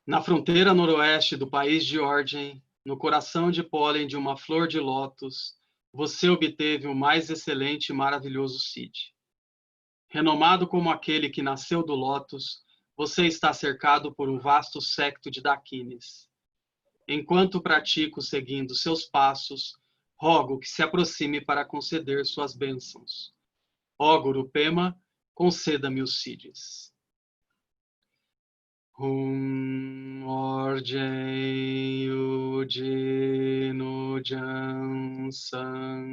Na fronteira noroeste do país de origem, no coração de pólen de uma flor de lótus, você obteve o mais excelente e maravilhoso Cid. Renomado como aquele que nasceu do lótus, você está cercado por um vasto séquito de Daquines. Enquanto pratico seguindo seus passos, rogo que se aproxime para conceder suas bênçãos. Ó Guru Pema, conceda-me os Cides. Orgen Ujino Jansan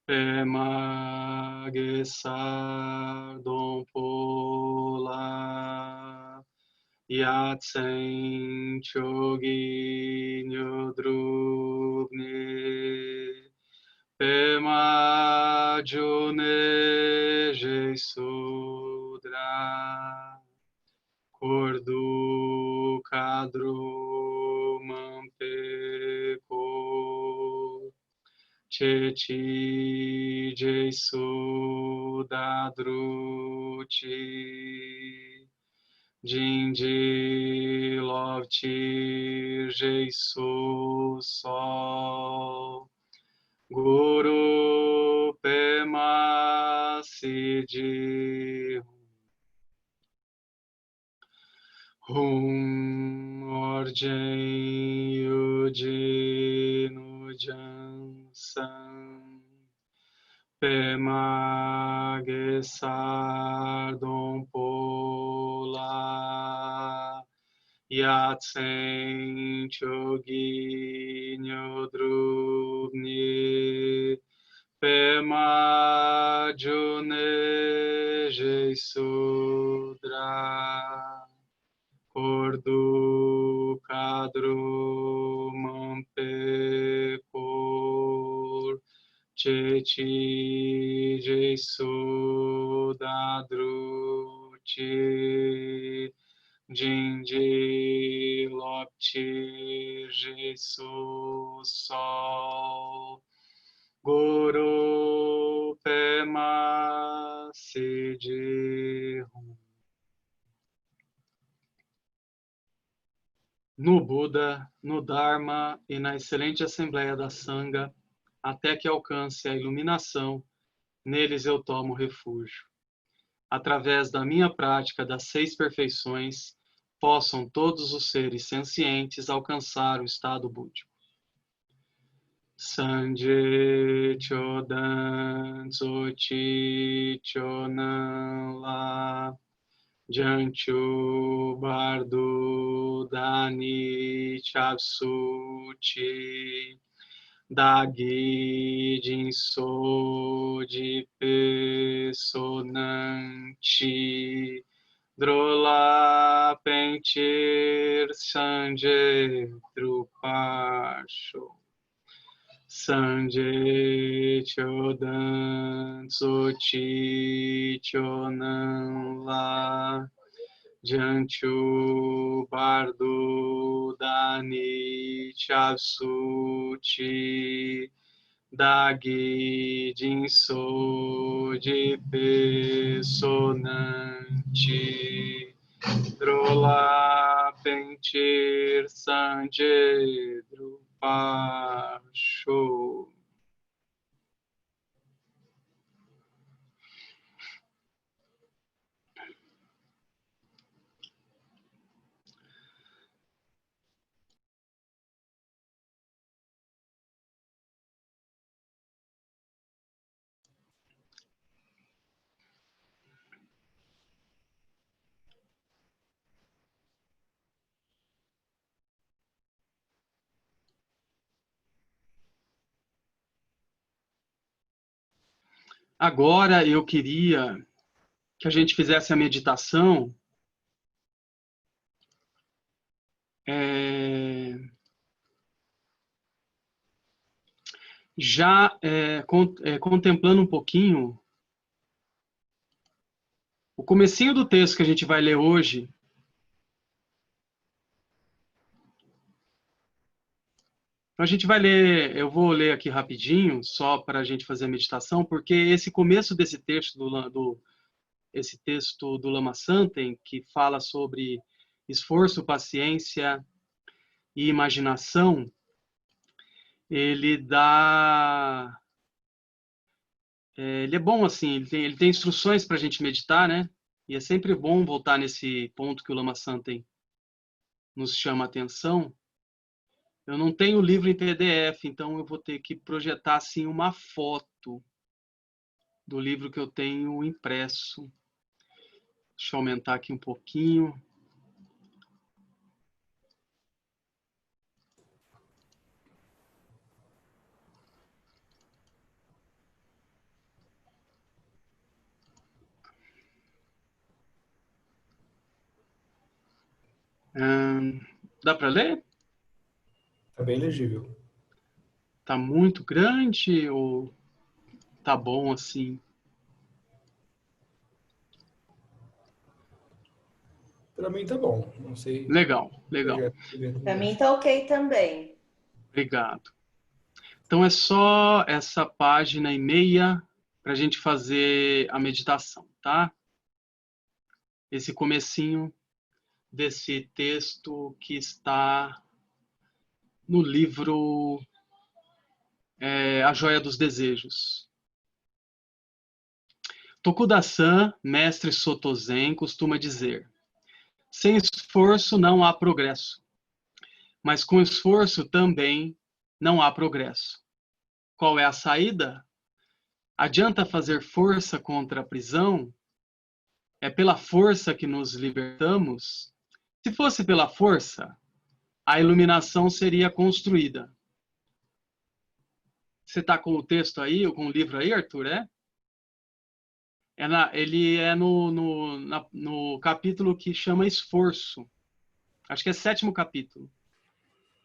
Pema Gesar Dompola Yatsen Chogi Nyodrubne Pema June Jesudra Cordu Cadro Mampeco Cheti Jesu Dadruti Jindi Lovti Jesu Sol Guru Pema Sidi Orgen Ujino Jansan Pema Gesar Dompola Yatsen Chogi Nyodrubni Pema June Jesudra Cordu Cadro Mampecor Cheti Jesu Dadruti Jindi Lopti Jesu Sol Guru Pema Sidi no Buda, no Dharma e na excelente Assembleia da Sangha, até que alcance a iluminação, neles eu tomo refúgio. Através da minha prática das 6 perfeições, possam todos os seres sencientes alcançar o estado búdico. Sanje Chodan Tsochi Chonan La Janchu Bardu Dani Chapsuchi Dagi Jinso de Pesonanchi Drola Pentir Sanje Drupacho Sanje Chodan Tsochi Chonan La Janchu Bardu Dani Chapsuchi Dagi Jinso de Pesonanchi Drola Pentir Sanje Drupacho. Agora eu queria que a gente fizesse a meditação contemplando um pouquinho o comecinho do texto que a gente vai ler hoje, Então, a gente vai ler, eu vou ler aqui rapidinho, só para a gente fazer a meditação, porque esse começo desse texto esse texto do Lama Santen, que fala sobre esforço, paciência e imaginação, ele é bom assim, ele tem instruções para a gente meditar, né? E é sempre bom voltar nesse ponto que o Lama Santen nos chama a atenção. Eu não tenho o livro em PDF, então eu vou ter que projetar assim uma foto do livro que eu tenho impresso. Deixa eu aumentar aqui um pouquinho. Dá para ler? Tá bem legível. Tá muito grande ou tá bom assim? Para mim tá bom. Não sei Legal, o legal. projeto que vem Para mim comigo. tá ok também. Obrigado. Então é só essa página e meia para a gente fazer a meditação, tá? Esse comecinho desse texto que está no livro A Joia dos Desejos. Tokuda-san, mestre Soto Zen, costuma dizer: sem esforço não há progresso, mas com esforço também não há progresso. Qual é a saída? Adianta fazer força contra a prisão? É pela força que nos libertamos? Se fosse pela força, a iluminação seria construída. Você está com o texto aí, ou com o livro aí, Arthur? Ele é no capítulo que chama Esforço. Acho que é 7º capítulo,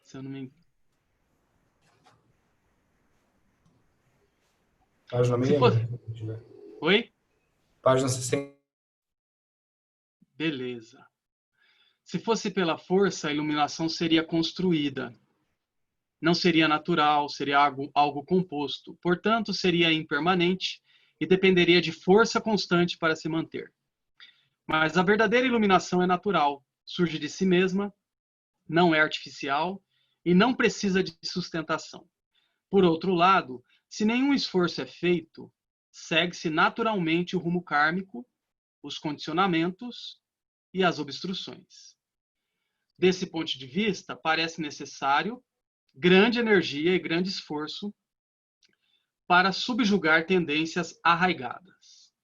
se eu não me engano. Página Se 66. fosse... Oi? Página 60. Beleza. Se fosse pela força, a iluminação seria construída. Não seria natural, seria algo composto. Portanto, seria impermanente e dependeria de força constante para se manter. Mas a verdadeira iluminação é natural, surge de si mesma, não é artificial e não precisa de sustentação. Por outro lado, se nenhum esforço é feito, segue-se naturalmente o rumo kármico, os condicionamentos e as obstruções. Desse ponto de vista, parece necessário grande energia e grande esforço para subjugar tendências arraigadas.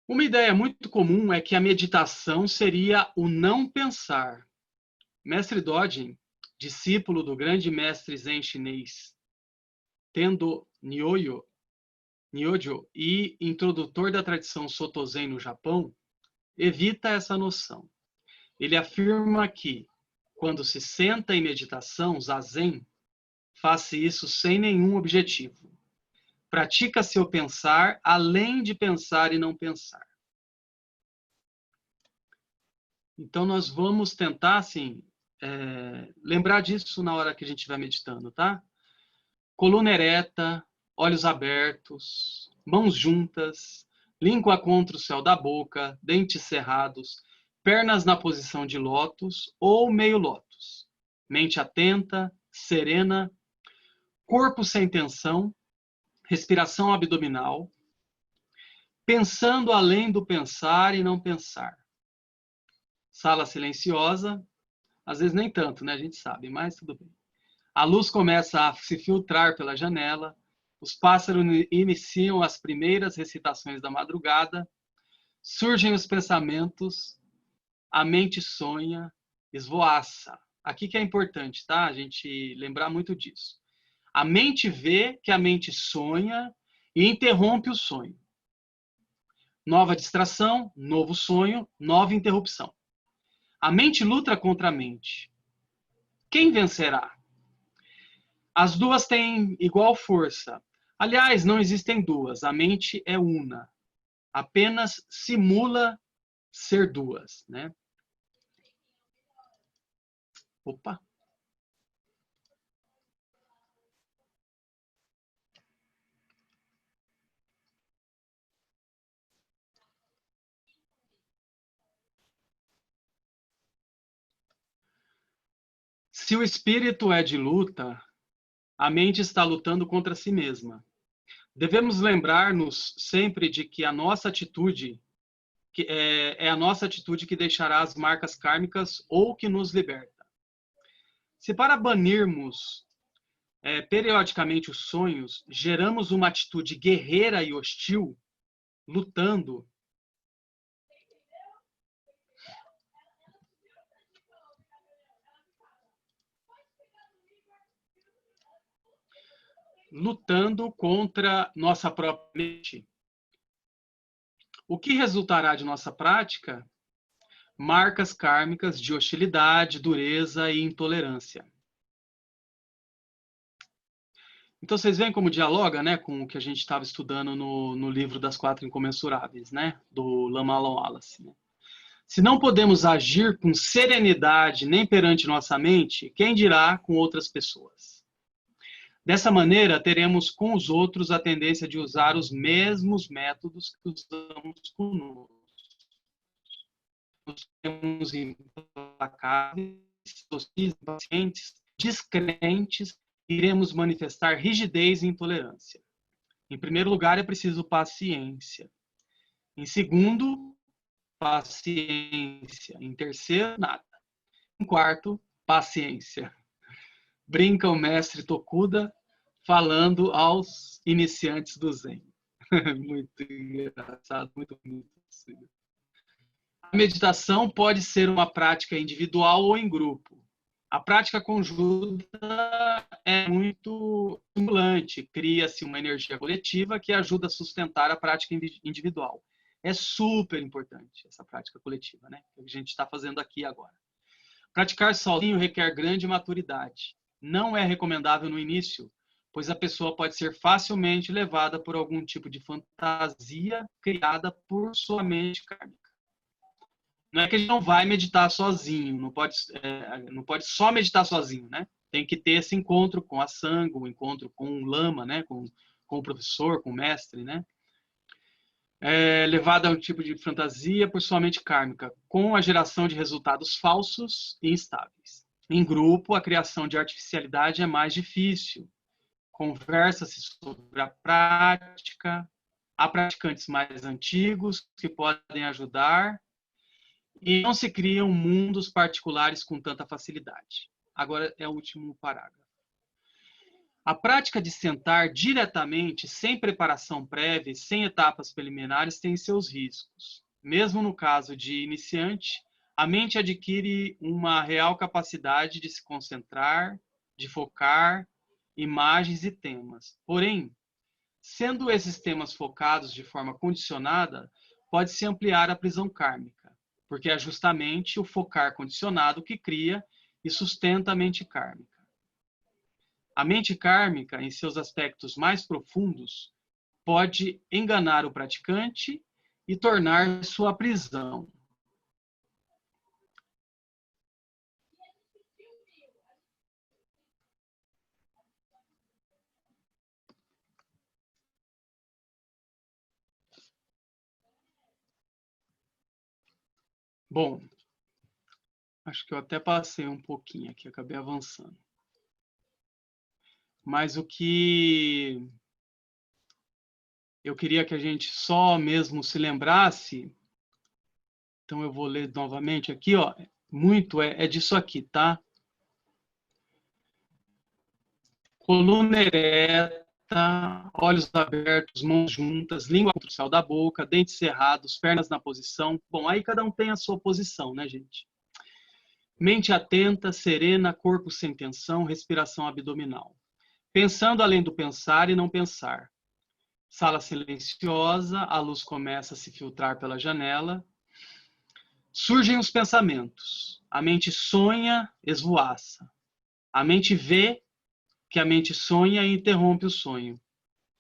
Uma ideia muito comum é que a meditação seria o não pensar. Mestre Dogen, discípulo do grande mestre Zen chinês Tendo Nyojo e introdutor da tradição Soto Zen no Japão, evita essa noção. Ele afirma que, quando se senta em meditação, zazen, faça isso sem nenhum objetivo. Pratica seu pensar além de pensar e não pensar. Então, nós vamos tentar, assim, lembrar disso na hora que a gente estiver meditando, tá? Coluna ereta, olhos abertos, mãos juntas, língua contra o céu da boca, dentes cerrados, pernas na posição de lótus ou meio lótus. Mente atenta, serena, corpo sem tensão, respiração abdominal, pensando além do pensar e não pensar. Sala silenciosa, às vezes nem tanto, né? A gente sabe, mas tudo bem. A luz começa a se filtrar pela janela, os pássaros iniciam as primeiras recitações da madrugada, surgem os pensamentos, a mente sonha, esvoaça. Aqui que é importante, tá? A gente lembrar muito disso. A mente vê que a mente sonha e interrompe o sonho. Nova distração, novo sonho, nova interrupção. A mente luta contra a mente. Quem vencerá? As duas têm igual força. Aliás, não existem duas. A mente é una. Apenas simula ser duas, né? Opa, Se o espírito é de luta, a mente está lutando contra si mesma. Devemos lembrar-nos sempre de que a nossa atitude é a nossa atitude que deixará as marcas kármicas ou que nos liberta. Se para banirmos periodicamente os sonhos, geramos uma atitude guerreira e hostil, lutando, contra nossa própria mente. O que resultará de nossa prática? Marcas kármicas de hostilidade, dureza e intolerância. Então, vocês veem como dialoga, né, com o que a gente estava estudando no livro das 4 Incomensuráveis, né, do Lama Wallace. Né? Se não podemos agir com serenidade nem perante nossa mente, quem dirá com outras pessoas? Dessa maneira, teremos com os outros a tendência de usar os mesmos métodos que usamos conosco. Nós temos implacáveis, impacientes, descrentes, iremos manifestar rigidez e intolerância. Em primeiro lugar, é preciso paciência. Em segundo, paciência. Em terceiro, nada. Em quarto, paciência. Brinca o mestre Tokuda falando aos iniciantes do Zen. Muito engraçado, muito bonito. A meditação pode ser uma prática individual ou em grupo. A prática conjunta é muito estimulante, cria-se uma energia coletiva que ajuda a sustentar a prática individual. É super importante essa prática coletiva, né? Que a gente está fazendo aqui agora. Praticar sozinho requer grande maturidade. Não é recomendável no início, pois a pessoa pode ser facilmente levada por algum tipo de fantasia criada por sua mente kármica. Não é que a gente não vai meditar sozinho, não pode só meditar sozinho, né? Tem que ter esse encontro com a sangha, o encontro com o lama, né? Com o professor, com o mestre, né? Levada a um tipo de fantasia por sua mente kármica, com a geração de resultados falsos e instáveis. Em grupo, a criação de artificialidade é mais difícil. Conversa-se sobre a prática, há praticantes mais antigos que podem ajudar, e não se criam mundos particulares com tanta facilidade. Agora é o último parágrafo. A prática de sentar diretamente, sem preparação prévia, sem etapas preliminares, tem seus riscos. Mesmo no caso de iniciante, a mente adquire uma real capacidade de se concentrar, de focar imagens e temas. Porém, sendo esses temas focados de forma condicionada, pode-se ampliar a prisão kármica, porque é justamente o focar condicionado que cria e sustenta a mente kármica. A mente kármica, em seus aspectos mais profundos, pode enganar o praticante e tornar sua prisão. Bom, acho que eu até passei um pouquinho aqui, acabei avançando. Mas o que eu queria que a gente só mesmo se lembrasse, então eu vou ler novamente aqui, ó, muito é disso aqui, tá? Coluna ereta, olhos abertos, mãos juntas, língua contra o céu da boca, dentes cerrados, pernas na posição. Bom, aí cada um tem a sua posição, né, gente? Mente atenta, serena, corpo sem tensão, respiração abdominal. Pensando além do pensar e não pensar. Sala silenciosa, a luz começa a se filtrar pela janela. Surgem os pensamentos. A mente sonha, esvoaça. A mente vê que a mente sonha e interrompe o sonho.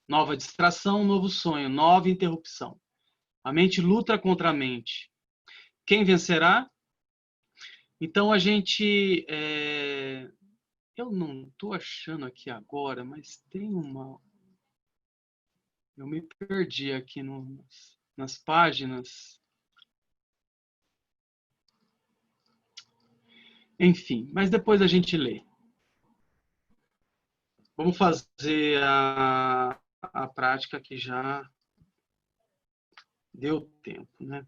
Nova distração, novo sonho, nova interrupção. A mente luta contra a mente. Quem vencerá? Então a gente... Eu não estou achando aqui agora, mas tem uma... Eu me perdi aqui nas páginas. Enfim, mas depois a gente lê. Vamos fazer a prática que já deu tempo, né?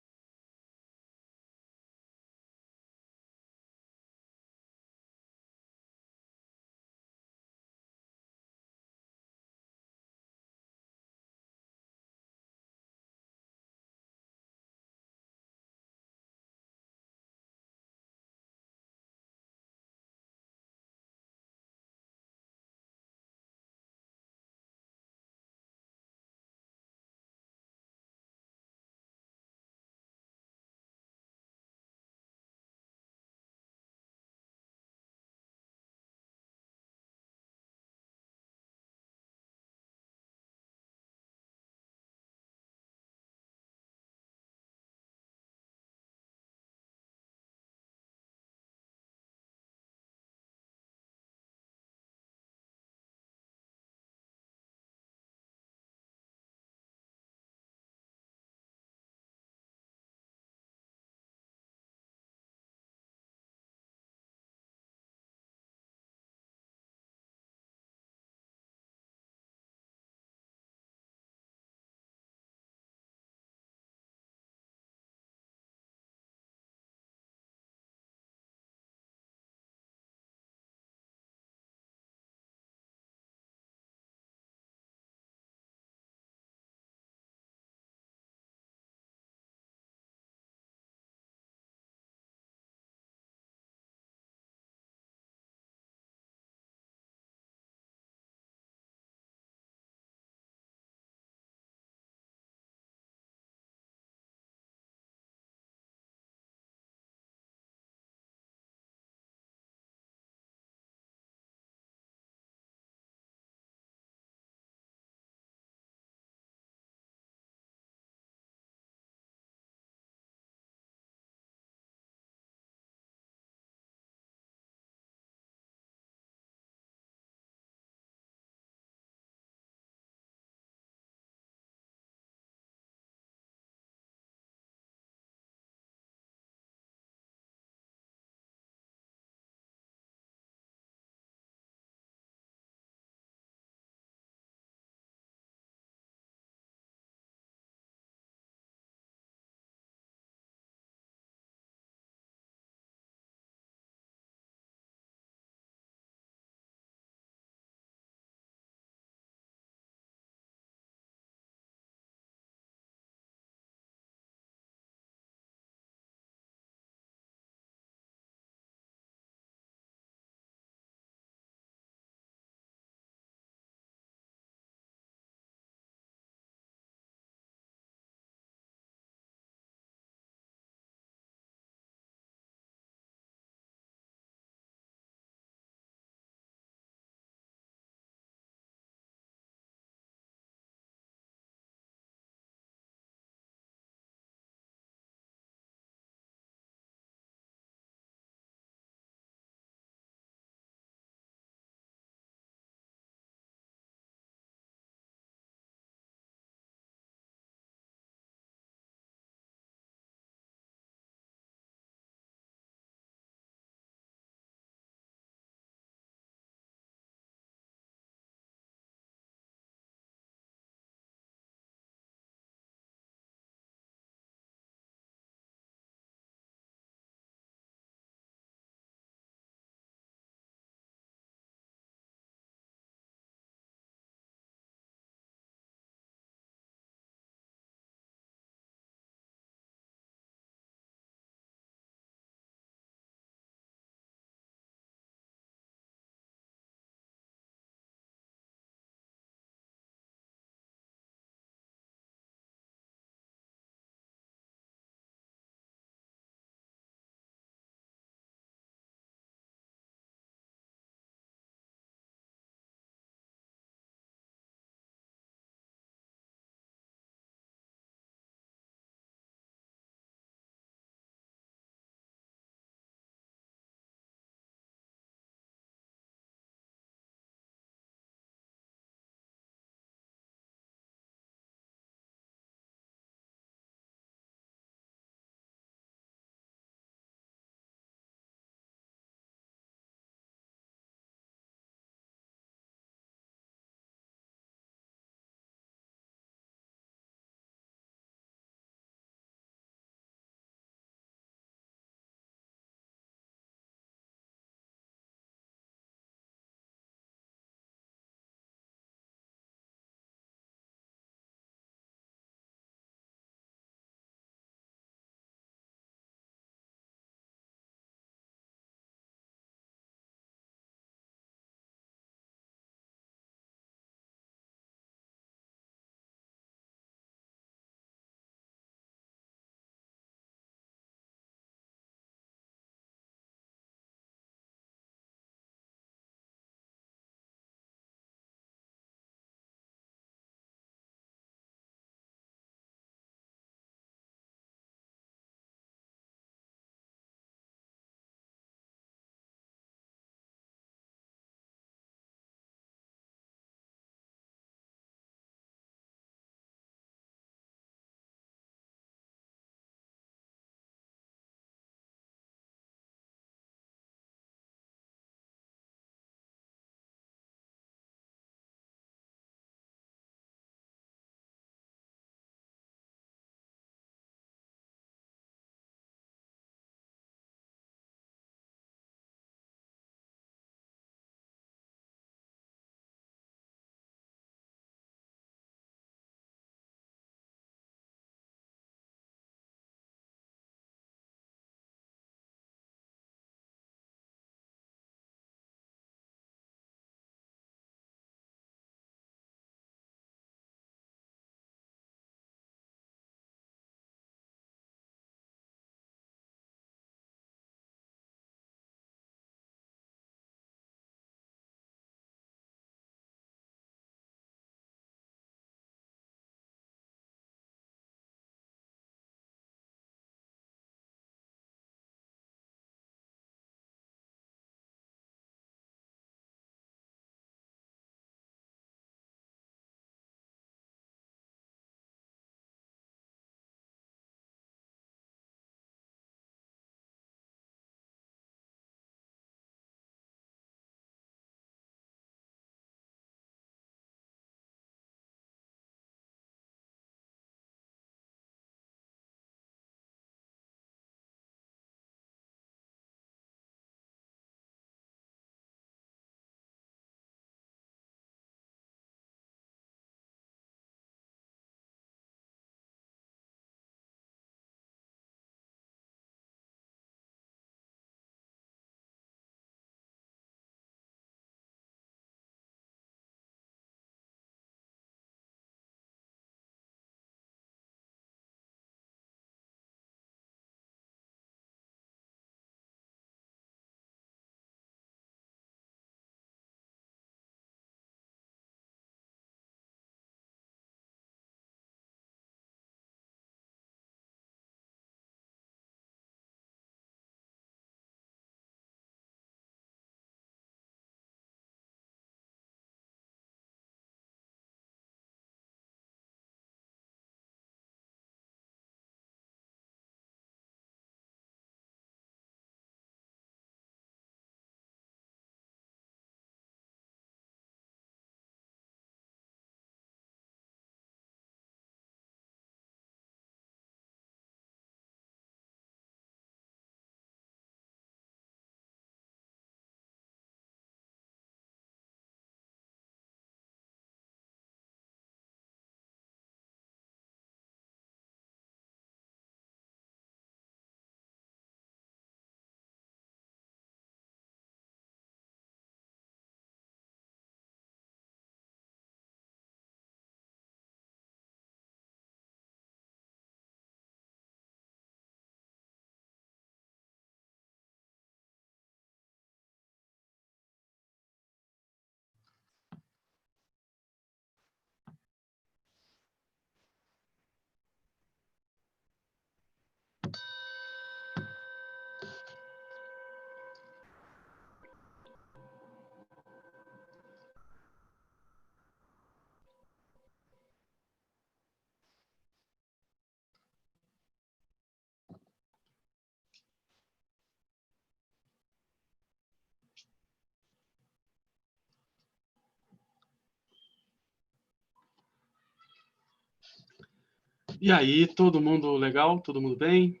E aí, todo mundo legal? Todo mundo bem?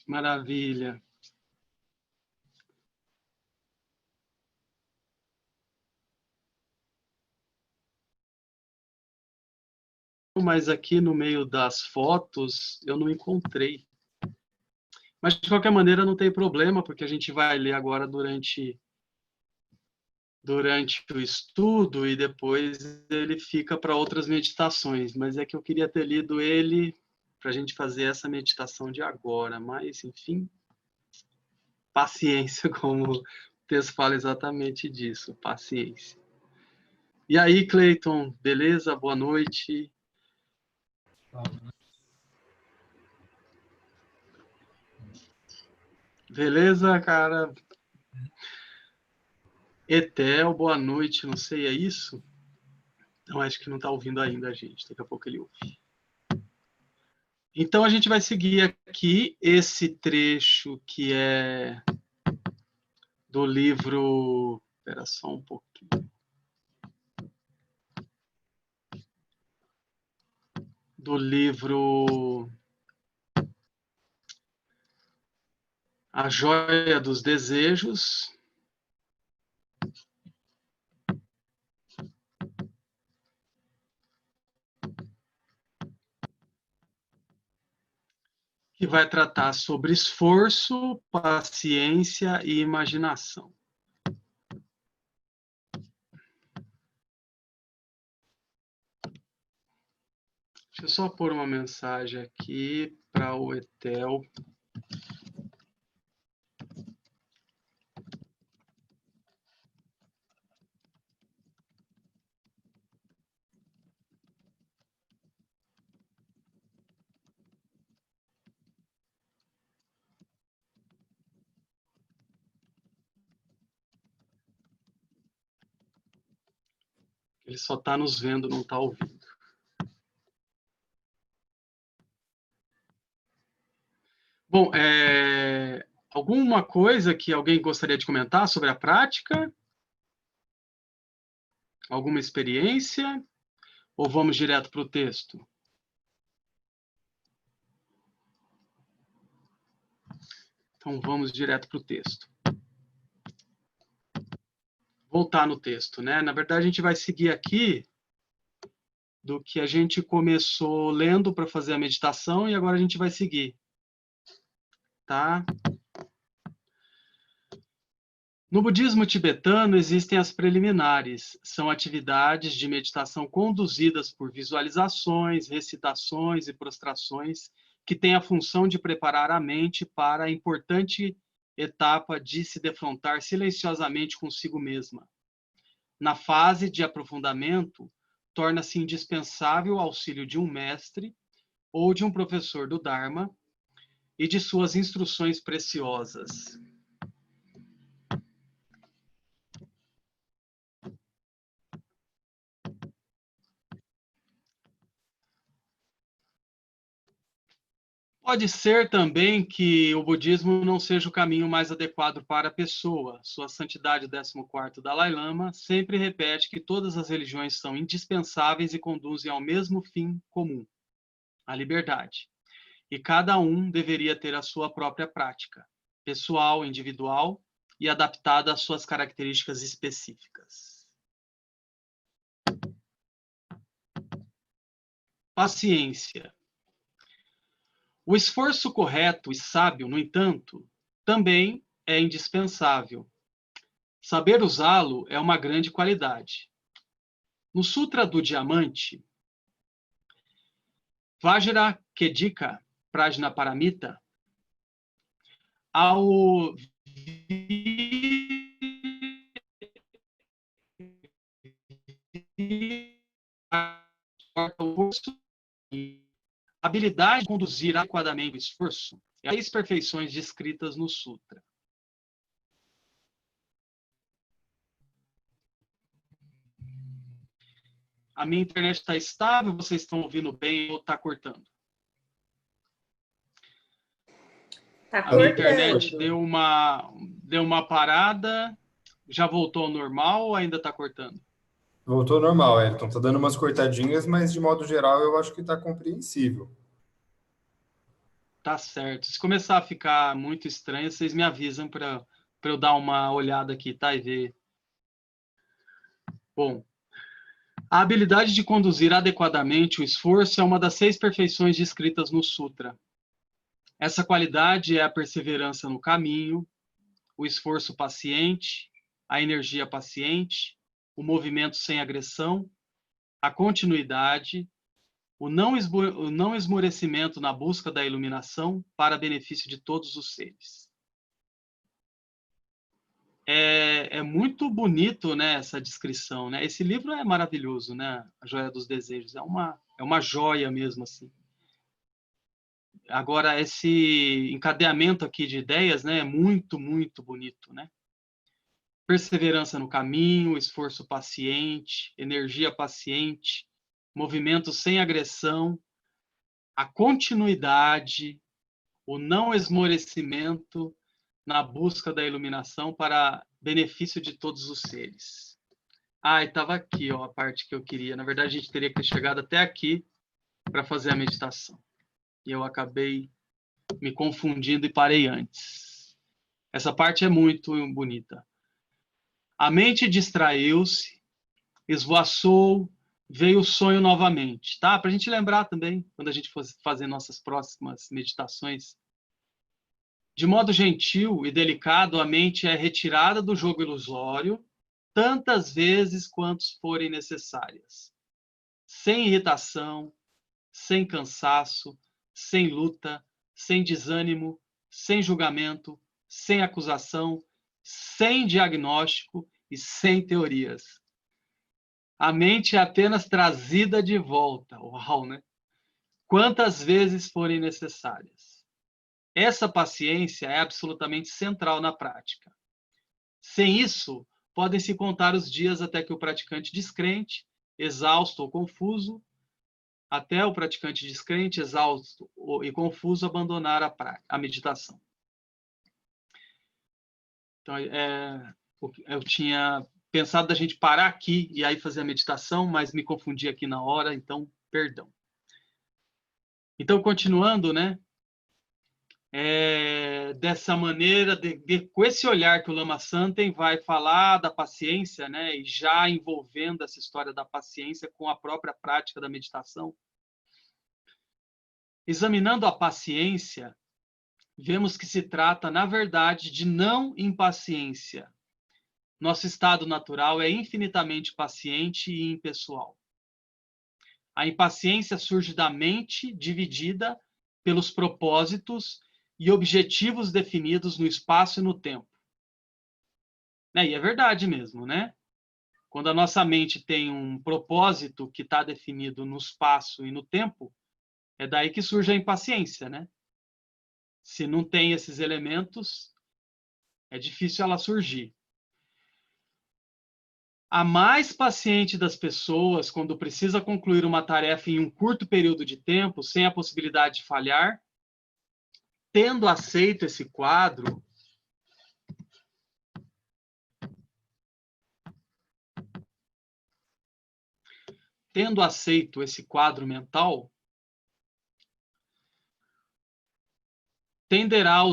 Maravilha. Mas aqui no meio das fotos eu não encontrei. Mas de qualquer maneira não tem problema, porque a gente vai ler agora durante o estudo e depois ele fica para outras meditações. Mas é que eu queria ter lido ele para a gente fazer essa meditação de agora. Mas, enfim, paciência, como o texto fala exatamente disso, paciência. E aí, Cleiton, beleza? Boa noite. Beleza, cara? Etel, boa noite, não sei, é isso? Não, acho que não está ouvindo ainda a gente, daqui a pouco ele ouve. Então a gente vai seguir aqui esse trecho que é do livro. Espera só um pouquinho. Do livro A Joia dos Desejos. Que vai tratar sobre esforço, paciência e imaginação. Deixa eu só pôr uma mensagem aqui para o Etel. Ele só está nos vendo, não está ouvindo. Bom, alguma coisa que alguém gostaria de comentar sobre a prática? Alguma experiência? Ou vamos direto para o texto? Então, vamos direto para o texto. Voltar no texto, né? Na verdade, a gente vai seguir aqui do que a gente começou lendo para fazer a meditação e agora a gente vai seguir. Tá? No budismo tibetano existem as preliminares, são atividades de meditação conduzidas por visualizações, recitações e prostrações que têm a função de preparar a mente para a importante etapa de se defrontar silenciosamente consigo mesma. Na fase de aprofundamento, torna-se indispensável o auxílio de um mestre ou de um professor do Dharma e de suas instruções preciosas. Pode ser também que o budismo não seja o caminho mais adequado para a pessoa. Sua Santidade 14º Dalai Lama sempre repete que todas as religiões são indispensáveis e conduzem ao mesmo fim comum, a liberdade. E cada um deveria ter a sua própria prática, pessoal, individual e adaptada às suas características específicas. Paciência. O esforço correto e sábio, no entanto, também é indispensável. Saber usá-lo é uma grande qualidade. No Sutra do Diamante, Vajrakedika Prajnaparamita, ao a habilidade de conduzir adequadamente o esforço é as 6 perfeições descritas no Sutra. A minha internet está estável, vocês estão ouvindo bem ou está cortando? Tá A minha internet cortando. deu uma parada, já voltou ao normal ou ainda está cortando? Voltou normal, Elton. Tá dando umas cortadinhas, mas de modo geral eu acho que tá compreensível. Tá certo. Se começar a ficar muito estranho, vocês me avisam para eu dar uma olhada aqui, tá? E ver. Bom, a habilidade de conduzir adequadamente o esforço é uma das 6 perfeições descritas no Sutra. Essa qualidade é a perseverança no caminho, o esforço paciente, a energia paciente, o movimento sem agressão, a continuidade, o não esmorecimento na busca da iluminação para benefício de todos os seres. É muito bonito, né, essa descrição, né? Esse livro é maravilhoso, né? A Joia dos Desejos é uma joia mesmo, assim. Agora, esse encadeamento aqui de ideias, né, é muito, muito bonito, né? Perseverança no caminho, esforço paciente, energia paciente, movimento sem agressão, a continuidade, o não esmorecimento na busca da iluminação para benefício de todos os seres. Ah, estava aqui, ó, a parte que eu queria. Na verdade, a gente teria que ter chegado até aqui para fazer a meditação. E eu acabei me confundindo e parei antes. Essa parte é muito bonita. A mente distraiu-se, esvoaçou, veio o sonho novamente, tá? Para a gente lembrar também, quando a gente for fazer nossas próximas meditações. De modo gentil e delicado, a mente é retirada do jogo ilusório tantas vezes quantas forem necessárias, sem irritação, sem cansaço, sem luta, sem desânimo, sem julgamento, sem acusação, sem diagnóstico e sem teorias. A mente é apenas trazida de volta. Uau, né? Quantas vezes forem necessárias. Essa paciência é absolutamente central na prática. Sem isso, podem-se contar os dias até que o praticante descrente, exausto ou confuso, até o praticante descrente, exausto e confuso abandonar a meditação. Então, eu tinha pensado da gente parar aqui e aí fazer a meditação, mas me confundi aqui na hora, então, perdão. Então, continuando, né? Dessa maneira, com esse olhar que o Lama Santen vai falar da paciência, né? E já envolvendo essa história da paciência com a própria prática da meditação. Examinando a paciência, vemos que se trata, na verdade, de não impaciência. Nosso estado natural é infinitamente paciente e impessoal. A impaciência surge da mente dividida pelos propósitos e objetivos definidos no espaço e no tempo. E é verdade mesmo, né? Quando a nossa mente tem um propósito que está definido no espaço e no tempo, é daí que surge a impaciência, né? Se não tem esses elementos, é difícil ela surgir. A mais paciente das pessoas, quando precisa concluir uma tarefa em um curto período de tempo, sem a possibilidade de falhar, tendo aceito esse quadro, mental, tenderá a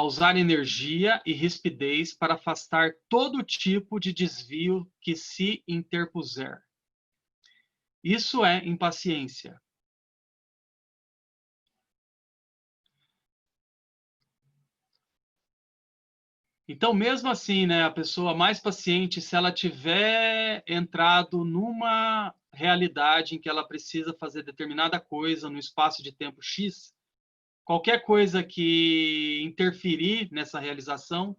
usar energia e rispidez para afastar todo tipo de desvio que se interpuser. Isso é impaciência. Então, mesmo assim, né, a pessoa mais paciente, se ela tiver entrado numa realidade em que ela precisa fazer determinada coisa no espaço de tempo X, qualquer coisa que interferir nessa realização,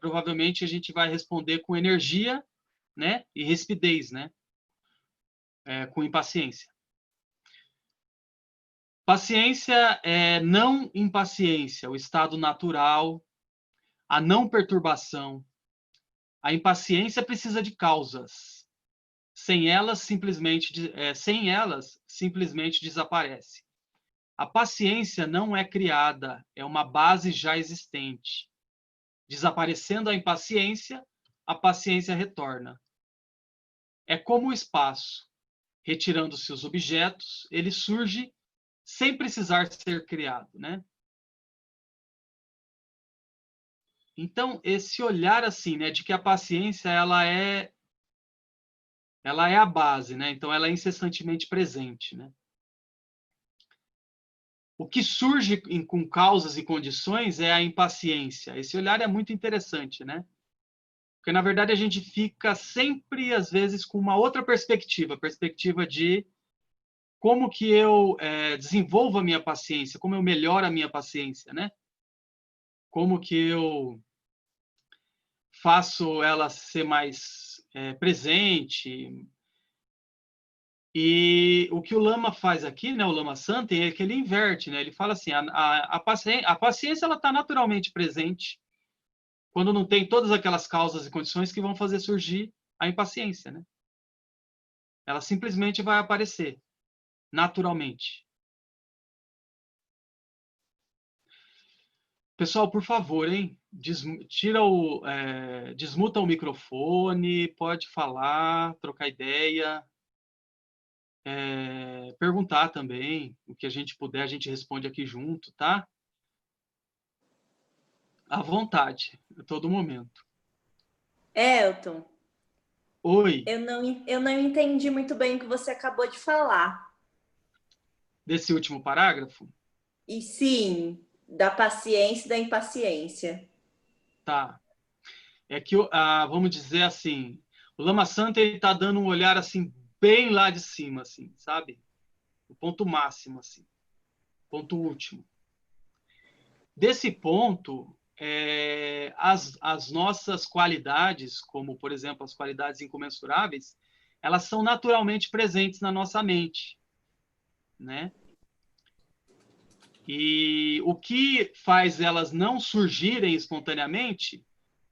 provavelmente a gente vai responder com energia, né, e rispidez, né, com impaciência. Paciência é não impaciência, o estado natural, a não perturbação. A impaciência precisa de causas. Sem elas, simplesmente desaparece. A paciência não é criada, é uma base já existente. Desaparecendo a impaciência, a paciência retorna. É como o espaço. Retirando-se os objetos, ele surge sem precisar ser criado, né? Então, esse olhar assim, né, de que a paciência ela é a base, né? Então ela é incessantemente presente, né? O que surge com causas e condições é a impaciência. Esse olhar é muito interessante, né? Porque, na verdade, a gente fica sempre, às vezes, com uma outra perspectiva, a perspectiva de como que eu desenvolvo a minha paciência, como eu melhoro a minha paciência, né? Como que eu faço ela ser mais presente. E o que o Lama faz aqui, né, o Lama Santen, é que ele inverte, né? Ele fala assim, a paciência ela está naturalmente presente quando não tem todas aquelas causas e condições que vão fazer surgir a impaciência, né? Ela simplesmente vai aparecer naturalmente. Pessoal, por favor, hein? Desmuta o microfone, pode falar, trocar ideia, perguntar também. O que a gente puder, a gente responde aqui junto, tá? À vontade, a todo momento. Elton, Oi, eu não entendi muito bem o que você acabou de falar. desse último parágrafo? E sim, da paciência e da impaciência. Tá. É que, vamos dizer assim, o Lama Santa está dando um olhar assim, bem lá de cima, assim, sabe? O ponto máximo, assim, ponto último. Desse ponto, as nossas qualidades, como, por exemplo, as qualidades incomensuráveis, elas são naturalmente presentes na nossa mente, né? E o que faz elas não surgirem espontaneamente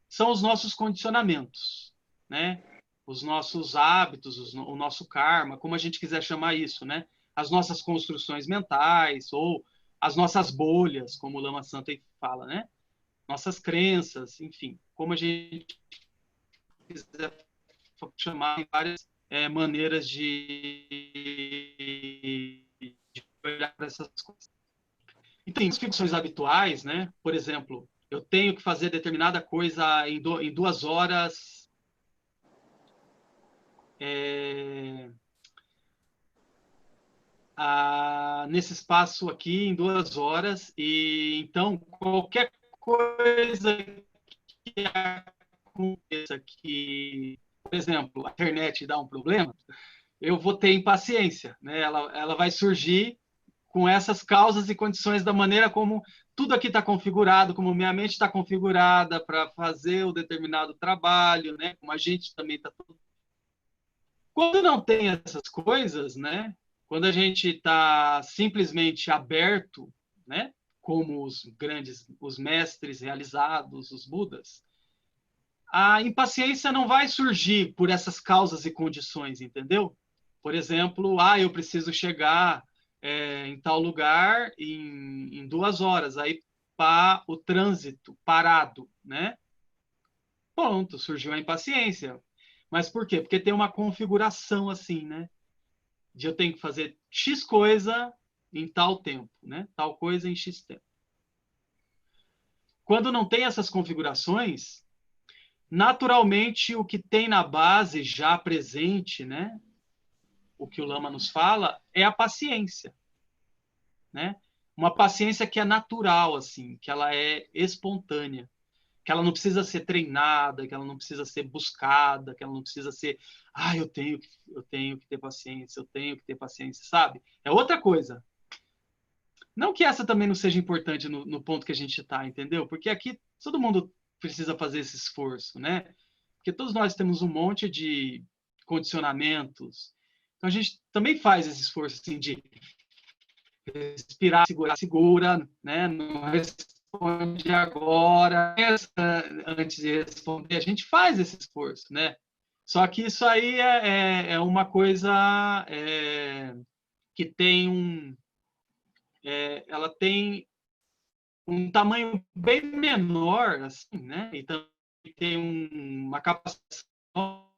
são os nossos condicionamentos, né? Os nossos hábitos, o nosso karma, como a gente quiser chamar isso, né? As nossas construções mentais ou as nossas bolhas, como o Lama Santa fala, né? Nossas crenças, enfim, como a gente quiser chamar, em várias maneiras de olhar para essas coisas. E tem as ficções habituais, né? Por exemplo, eu tenho que fazer determinada coisa em 2 horas. Nesse espaço aqui em 2 horas, e então qualquer coisa que aconteça que, por exemplo, a internet dá um problema, eu vou ter impaciência, né? Ela vai surgir com essas causas e condições da maneira como tudo aqui está configurado, como minha mente está configurada para fazer o determinado trabalho, né? Como a gente também está. Quando não tem essas coisas, né? Quando a gente está simplesmente aberto, né? Como os mestres realizados, os Budas, a impaciência não vai surgir por essas causas e condições, entendeu? Por exemplo, eu preciso chegar em tal lugar em 2 horas, aí o trânsito parado, né? Pronto, surgiu a impaciência. Mas por quê? Porque tem uma configuração assim, né? De eu tenho que fazer X coisa em tal tempo, né? Tal coisa em X tempo. Quando não tem essas configurações, naturalmente o que tem na base já presente, né? O que o Lama nos fala é a paciência, né? Uma paciência que é natural, assim, que ela é espontânea, que ela não precisa ser treinada, que ela não precisa ser buscada, que ela não precisa ser, eu tenho que ter paciência, eu tenho que ter paciência, sabe? É outra coisa. Não que essa também não seja importante no ponto que a gente está, entendeu? Porque aqui todo mundo precisa fazer esse esforço, né? Porque todos nós temos um monte de condicionamentos. Então a gente também faz esse esforço assim, de respirar, segura, né? Não responde agora, antes de responder. A gente faz esse esforço, né? Só que isso aí é uma coisa que tem ela tem um tamanho bem menor, assim, né? E tem uma capacitação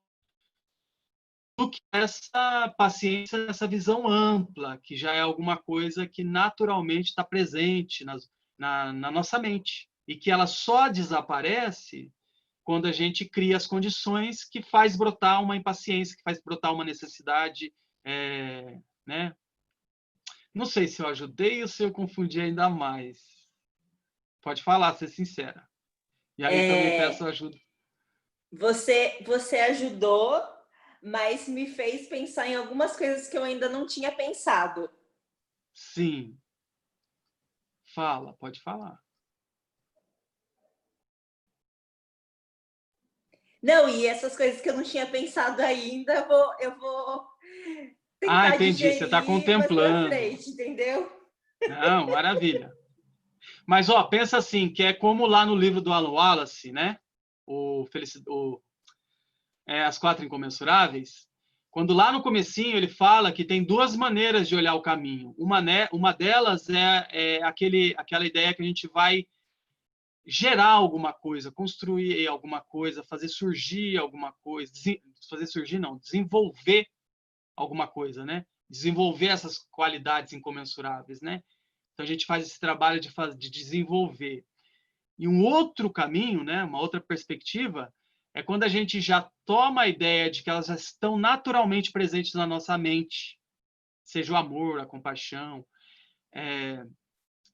do que essa paciência, essa visão ampla, que já é alguma coisa que naturalmente está presente na nossa mente e que ela só desaparece quando a gente cria as condições que faz brotar uma impaciência, que faz brotar uma necessidade, né? Não sei se eu ajudei ou se eu confundi ainda mais. Pode falar, ser sincera. E aí também peço ajuda. Você ajudou, mas me fez pensar em algumas coisas que eu ainda não tinha pensado. Sim. Fala, pode falar. Não, e essas coisas que eu não tinha pensado ainda, eu vou tentar Entendi. Você está digerir mais pra contemplando. frente, entendeu? Não, maravilha. Mas, ó, pensa assim, que é como lá no livro do Alan Wallace, né? As Quatro Incomensuráveis. Quando lá no comecinho ele fala que tem duas maneiras de olhar o caminho. Uma delas é aquela ideia que a gente vai gerar alguma coisa, construir alguma coisa, fazer surgir alguma coisa, fazer surgir não, desenvolver alguma coisa, né? Desenvolver essas qualidades incomensuráveis, né? Então a gente faz esse trabalho de desenvolver. E um outro caminho, né, uma outra perspectiva, é quando a gente já toma a ideia de que elas já estão naturalmente presentes na nossa mente, seja o amor, a compaixão,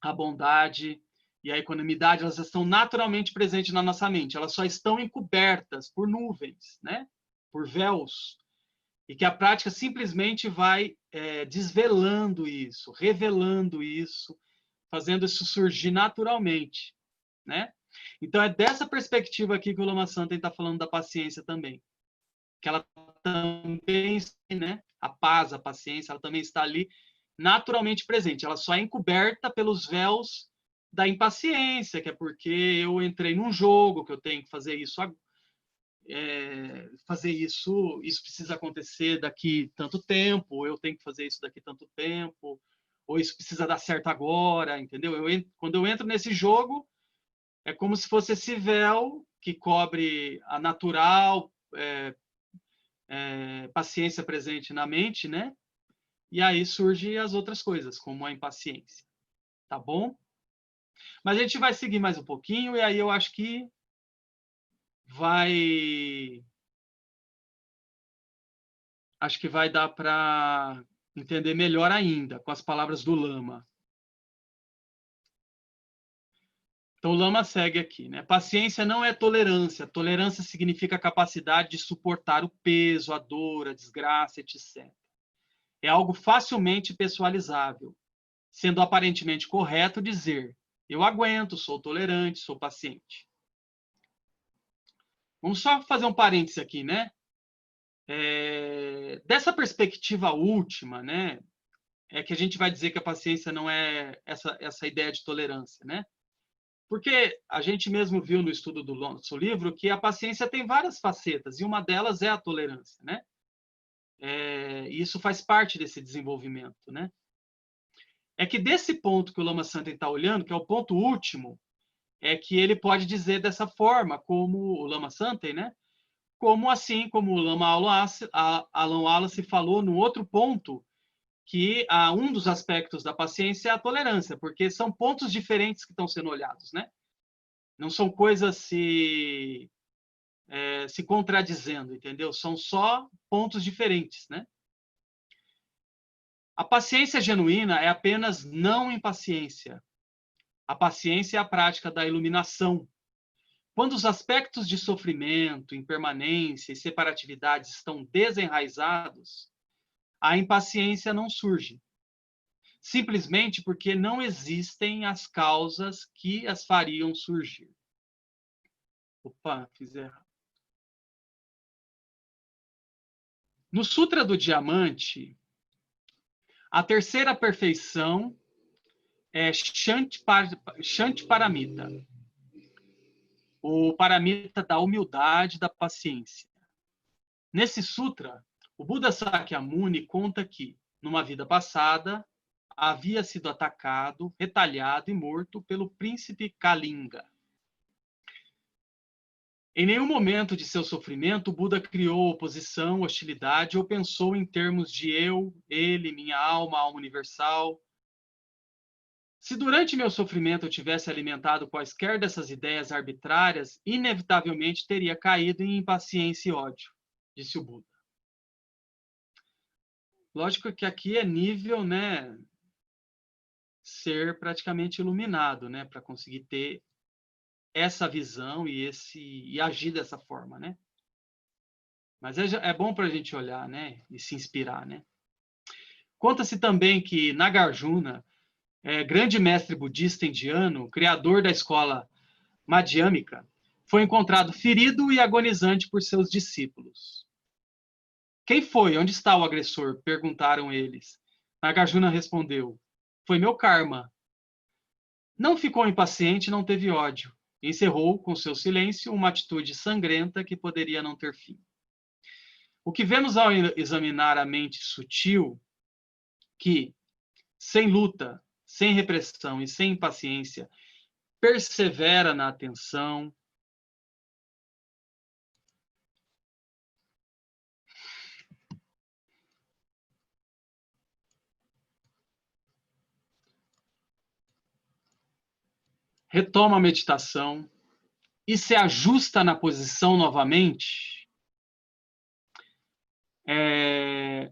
a bondade e a equanimidade, elas estão naturalmente presentes na nossa mente, elas só estão encobertas por nuvens, né, por véus, e que a prática simplesmente vai desvelando isso, revelando isso, fazendo isso surgir naturalmente, né? Então, é dessa perspectiva aqui que o Lama Santen está falando da paciência também. Que ela também, né? A paz, a paciência, ela também está ali naturalmente presente. Ela só é encoberta pelos véus da impaciência, que é porque eu entrei num jogo, que eu tenho que fazer isso isso precisa acontecer daqui tanto tempo, ou eu tenho que fazer isso daqui tanto tempo, ou isso precisa dar certo agora, entendeu? Quando eu entro nesse jogo, é como se fosse esse véu que cobre a natural paciência presente na mente, né? E aí surgem as outras coisas, como a impaciência. Tá bom? Mas a gente vai seguir mais um pouquinho e aí eu acho que vai dar para entender melhor ainda com as palavras do Lama. Então, o Lama segue aqui, né? Paciência não é tolerância. Tolerância significa a capacidade de suportar o peso, a dor, a desgraça, etc. É algo facilmente pessoalizável, sendo aparentemente correto dizer: eu aguento, sou tolerante, sou paciente. Vamos só fazer um parênteses aqui, né? Dessa perspectiva última, né? É que a gente vai dizer que a paciência não é essa ideia de tolerância, né? Porque a gente mesmo viu no estudo do nosso livro que a paciência tem várias facetas, e uma delas é a tolerância, né? E isso faz parte desse desenvolvimento, né? É que desse ponto que o Lama Santen está olhando, que é o ponto último, é que ele pode dizer dessa forma, como o Lama Santen, né? Como assim, como o Lama Alan Wallace falou no outro ponto, que um dos aspectos da paciência é a tolerância, porque são pontos diferentes que estão sendo olhados, né? Não são coisas se contradizendo, entendeu? São só pontos diferentes, né? A paciência genuína é apenas não impaciência. A paciência é a prática da iluminação. Quando os aspectos de sofrimento, impermanência e separatividade estão desenraizados, a impaciência não surge, simplesmente porque não existem as causas que as fariam surgir. Opa, fiz errado. No Sutra do Diamante, a terceira perfeição é Shanti Paramita, o paramita da humildade e da paciência. Nesse sutra, o Buda Sakyamuni conta que, numa vida passada, havia sido atacado, retalhado e morto pelo príncipe Kalinga. Em nenhum momento de seu sofrimento, Buda criou oposição, hostilidade ou pensou em termos de eu, ele, minha alma, alma universal. Se durante meu sofrimento eu tivesse alimentado quaisquer dessas ideias arbitrárias, inevitavelmente teria caído em impaciência e ódio, disse o Buda. Lógico que aqui é nível, né, ser praticamente iluminado, né, para conseguir ter essa visão e agir dessa forma, né? Mas é bom para a gente olhar, né, e se inspirar, né? Conta-se também que Nagarjuna, grande mestre budista indiano, criador da escola madhyamika, foi encontrado ferido e agonizante por seus discípulos. Quem foi? Onde está o agressor? Perguntaram eles. Nagarjuna respondeu: foi meu karma. Não ficou impaciente, não teve ódio. Encerrou com seu silêncio uma atitude sangrenta que poderia não ter fim. O que vemos ao examinar a mente sutil, que, sem luta, sem repressão e sem impaciência, persevera na atenção, retoma a meditação e se ajusta na posição novamente.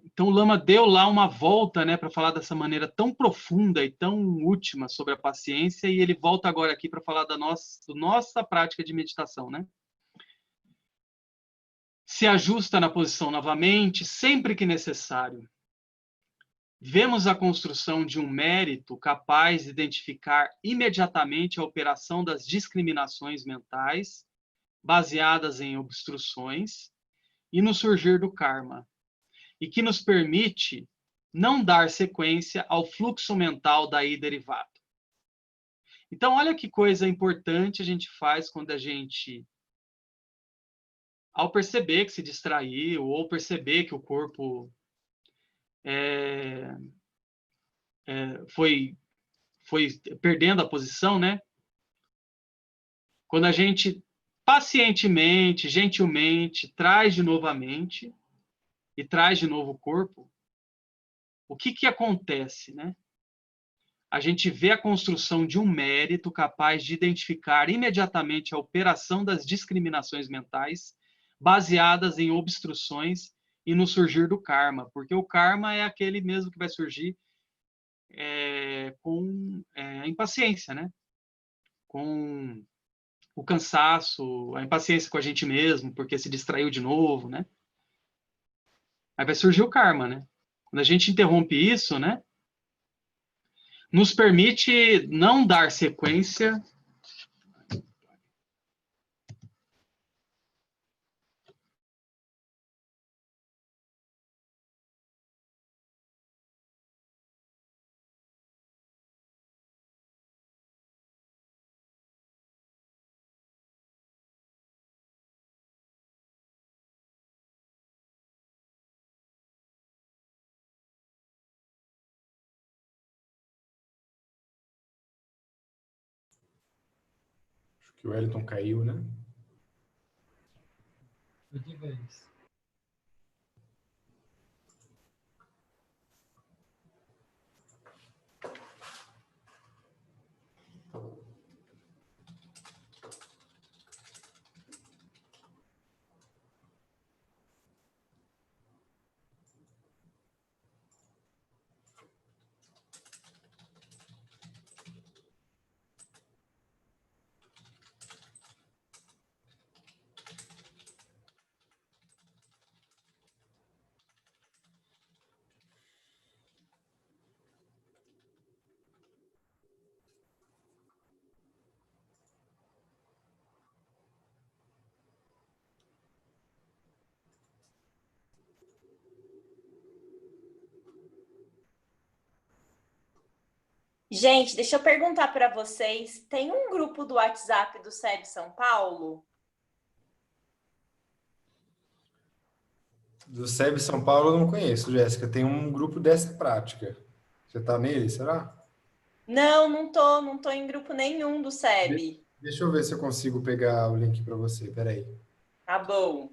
Então o Lama deu lá uma volta, né, para falar dessa maneira tão profunda e tão última sobre a paciência, e ele volta agora aqui para falar da nossa prática de meditação, né? Se ajusta na posição novamente, sempre que necessário. Vemos a construção de um mérito capaz de identificar imediatamente a operação das discriminações mentais, baseadas em obstruções, e no surgir do karma, e que nos permite não dar sequência ao fluxo mental daí derivado. Então, olha que coisa importante a gente faz quando a gente, ao perceber que se distraiu, ou perceber que o corpo foi perdendo a posição, né? Quando a gente pacientemente, gentilmente, traz de novo a mente e traz de novo o corpo, o que acontece, né? A gente vê a construção de um mérito capaz de identificar imediatamente a operação das discriminações mentais baseadas em obstruções e no surgir do karma, porque o karma é aquele mesmo que vai surgir com a impaciência, né? Com o cansaço, a impaciência com a gente mesmo, porque se distraiu de novo, né? Aí vai surgir o karma, né? Quando a gente interrompe isso, né? Nos permite não dar sequência Que o Wellington caiu, né? De vez. Gente, deixa eu perguntar para vocês. Tem um grupo do WhatsApp do SEB São Paulo? Do SEB São Paulo eu não conheço, Jéssica. Tem um grupo dessa prática. Você tá nele, será? Não tô em grupo nenhum do SEB. Deixa eu ver se eu consigo pegar o link para você. Peraí. Tá bom.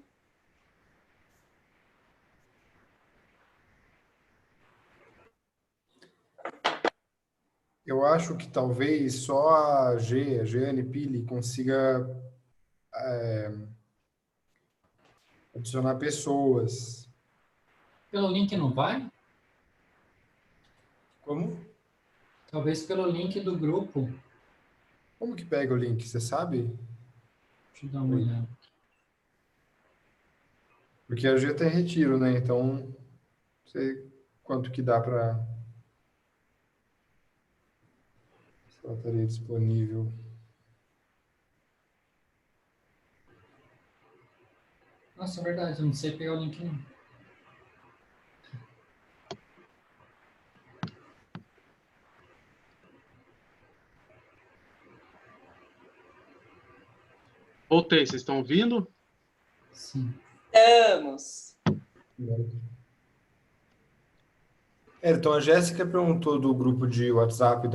Eu acho que talvez só a Jeane Pili, consiga adicionar pessoas. Pelo link não vai? Como? Talvez pelo link do grupo. Como que pega o link? Você sabe? Deixa eu dar uma olhada. Porque a G tem retiro, né? Então, não sei quanto que dá para. Se ela estaria disponível. Nossa, é verdade, eu não sei pegar o link não. Voltei, vocês estão ouvindo? Sim. Estamos. Então, a Jéssica perguntou do grupo de WhatsApp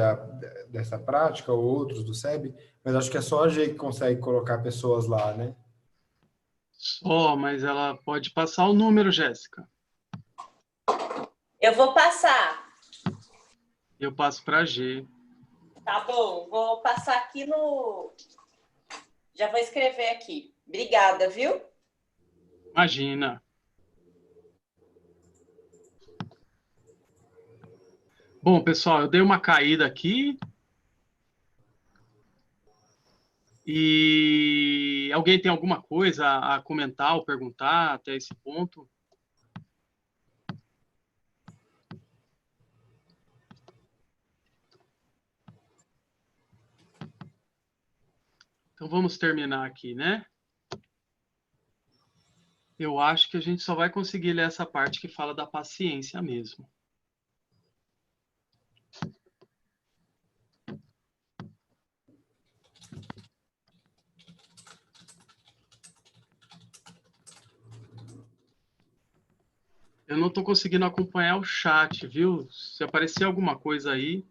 dessa prática, ou outros do SEB, mas acho que é só a G que consegue colocar pessoas lá, né? Só, mas ela pode passar o número, Jéssica. Eu vou passar. Eu passo para a G. Tá bom, vou passar aqui no... Já vou escrever aqui. Obrigada, viu? Imagina. Bom, pessoal, eu dei uma caída aqui. E alguém tem alguma coisa a comentar ou perguntar até esse ponto? Então vamos terminar aqui, né? Eu acho que a gente só vai conseguir ler essa parte que fala da paciência mesmo. Eu não estou conseguindo acompanhar o chat, viu? Se aparecer alguma coisa aí.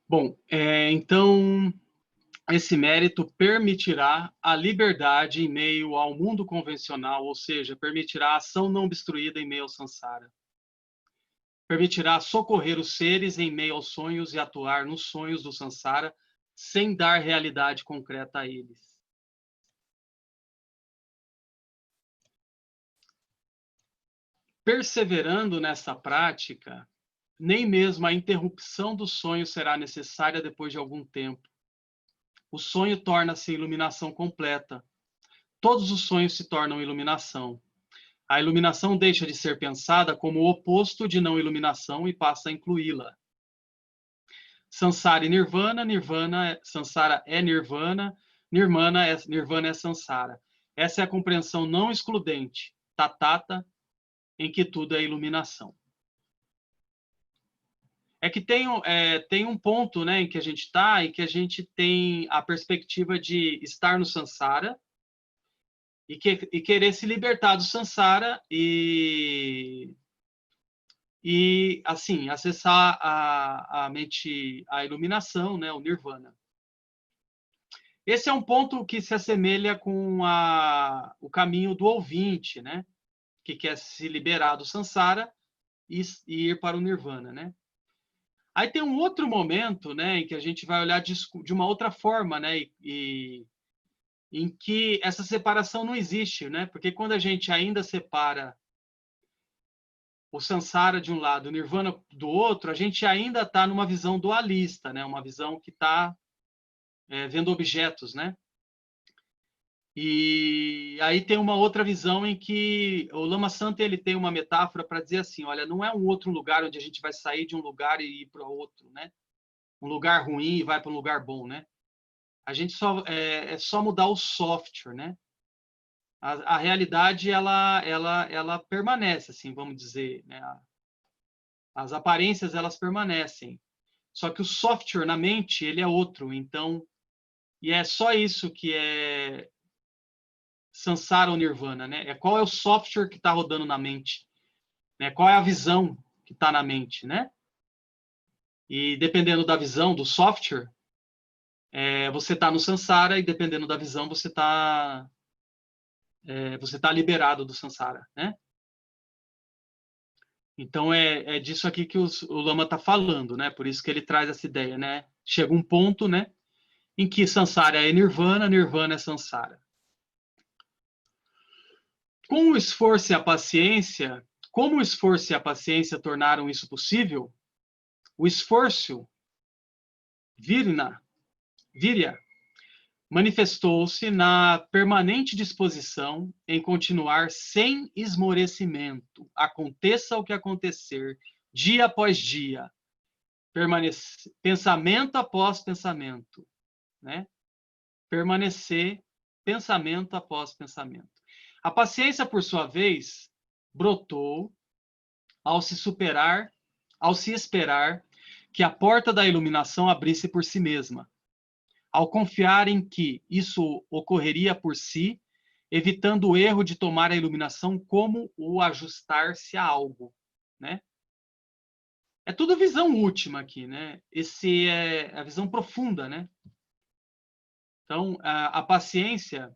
Bom, então esse mérito permitirá a liberdade em meio ao mundo convencional, ou seja, permitirá a ação não obstruída em meio ao samsara. Permitirá socorrer os seres em meio aos sonhos e atuar nos sonhos do samsara sem dar realidade concreta a eles. Perseverando nessa prática, nem mesmo a interrupção do sonho será necessária depois de algum tempo. O sonho torna-se iluminação completa. Todos os sonhos se tornam iluminação. A iluminação deixa de ser pensada como o oposto de não iluminação e passa a incluí-la. Sansara e Nirvana, Sansara é Nirvana, Nirvana é Sansara. Essa é a compreensão não excludente, tatata, em que tudo é iluminação. É que tem um ponto, né, em que a gente está, e que a gente tem a perspectiva de estar no Sansara e querer se libertar do Sansara e assim, acessar a mente, a iluminação, né, o Nirvana. Esse é um ponto que se assemelha com o caminho do ouvinte, né, que quer se liberar do Sansara e ir para o Nirvana, né? Aí tem um outro momento, né, em que a gente vai olhar de uma outra forma, né, em que essa separação não existe, né? Porque quando a gente ainda separa o Sansara de um lado, o Nirvana do outro, a gente ainda está numa visão dualista, né? Uma visão que está vendo objetos, né? E aí tem uma outra visão em que o Lama Santa ele tem uma metáfora para dizer assim, olha, não é um outro lugar onde a gente vai sair de um lugar e ir para outro, né? um lugar ruim e vai para um lugar bom, né? A gente só é só mudar o software, né? A realidade ela permanece, assim, vamos dizer, né? As aparências elas permanecem, só que o software na mente ele é outro. Então, e é só isso que é Sansara ou Nirvana, né? É qual é o software que está rodando na mente, né? Qual é a visão que está na mente, né? E dependendo da visão do software, você está no Sansara, e dependendo da visão você está liberado do Sansara, né? Então é disso aqui que o Lama está falando, né? Por isso que ele traz essa ideia, né? Chega um ponto, né, em que Sansara é Nirvana, Nirvana é Sansara. Com o esforço e a paciência, como o esforço e a paciência tornaram isso possível? O esforço, virya, manifestou-se na permanente disposição em continuar sem esmorecimento, aconteça o que acontecer, dia após dia, pensamento após pensamento, né? Permanecer pensamento após pensamento. A paciência, por sua vez, brotou ao se esperar que a porta da iluminação abrisse por si mesma, ao confiar em que isso ocorreria por si, evitando o erro de tomar a iluminação como o ajustar-se a algo, né? É tudo visão última aqui, né? Esse é a visão profunda, né? Então, a paciência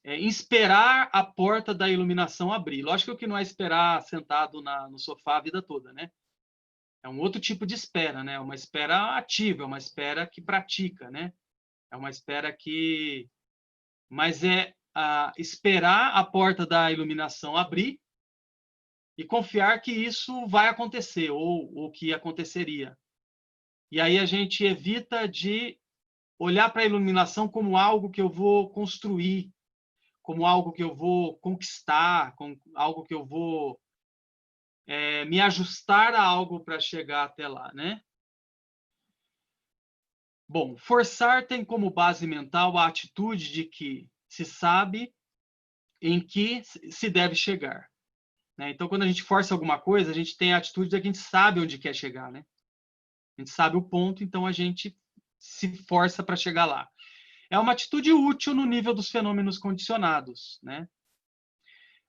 é esperar a porta da iluminação abrir. Lógico que não é esperar sentado no sofá a vida toda, né? É um outro tipo de espera, né? Uma espera ativa, uma espera que pratica, né? É uma espera que... Mas é esperar a porta da iluminação abrir e confiar que isso vai acontecer, ou que aconteceria. E aí a gente evita de olhar para a iluminação como algo que eu vou construir, como algo que eu vou conquistar, como algo que eu vou me ajustar a algo para chegar até lá, né? Bom, forçar tem como base mental a atitude de que se sabe em que se deve chegar, né? Então, quando a gente força alguma coisa, a gente tem a atitude de que a gente sabe onde quer chegar, né? A gente sabe o ponto, então a gente se força para chegar lá. É uma atitude útil no nível dos fenômenos condicionados, né?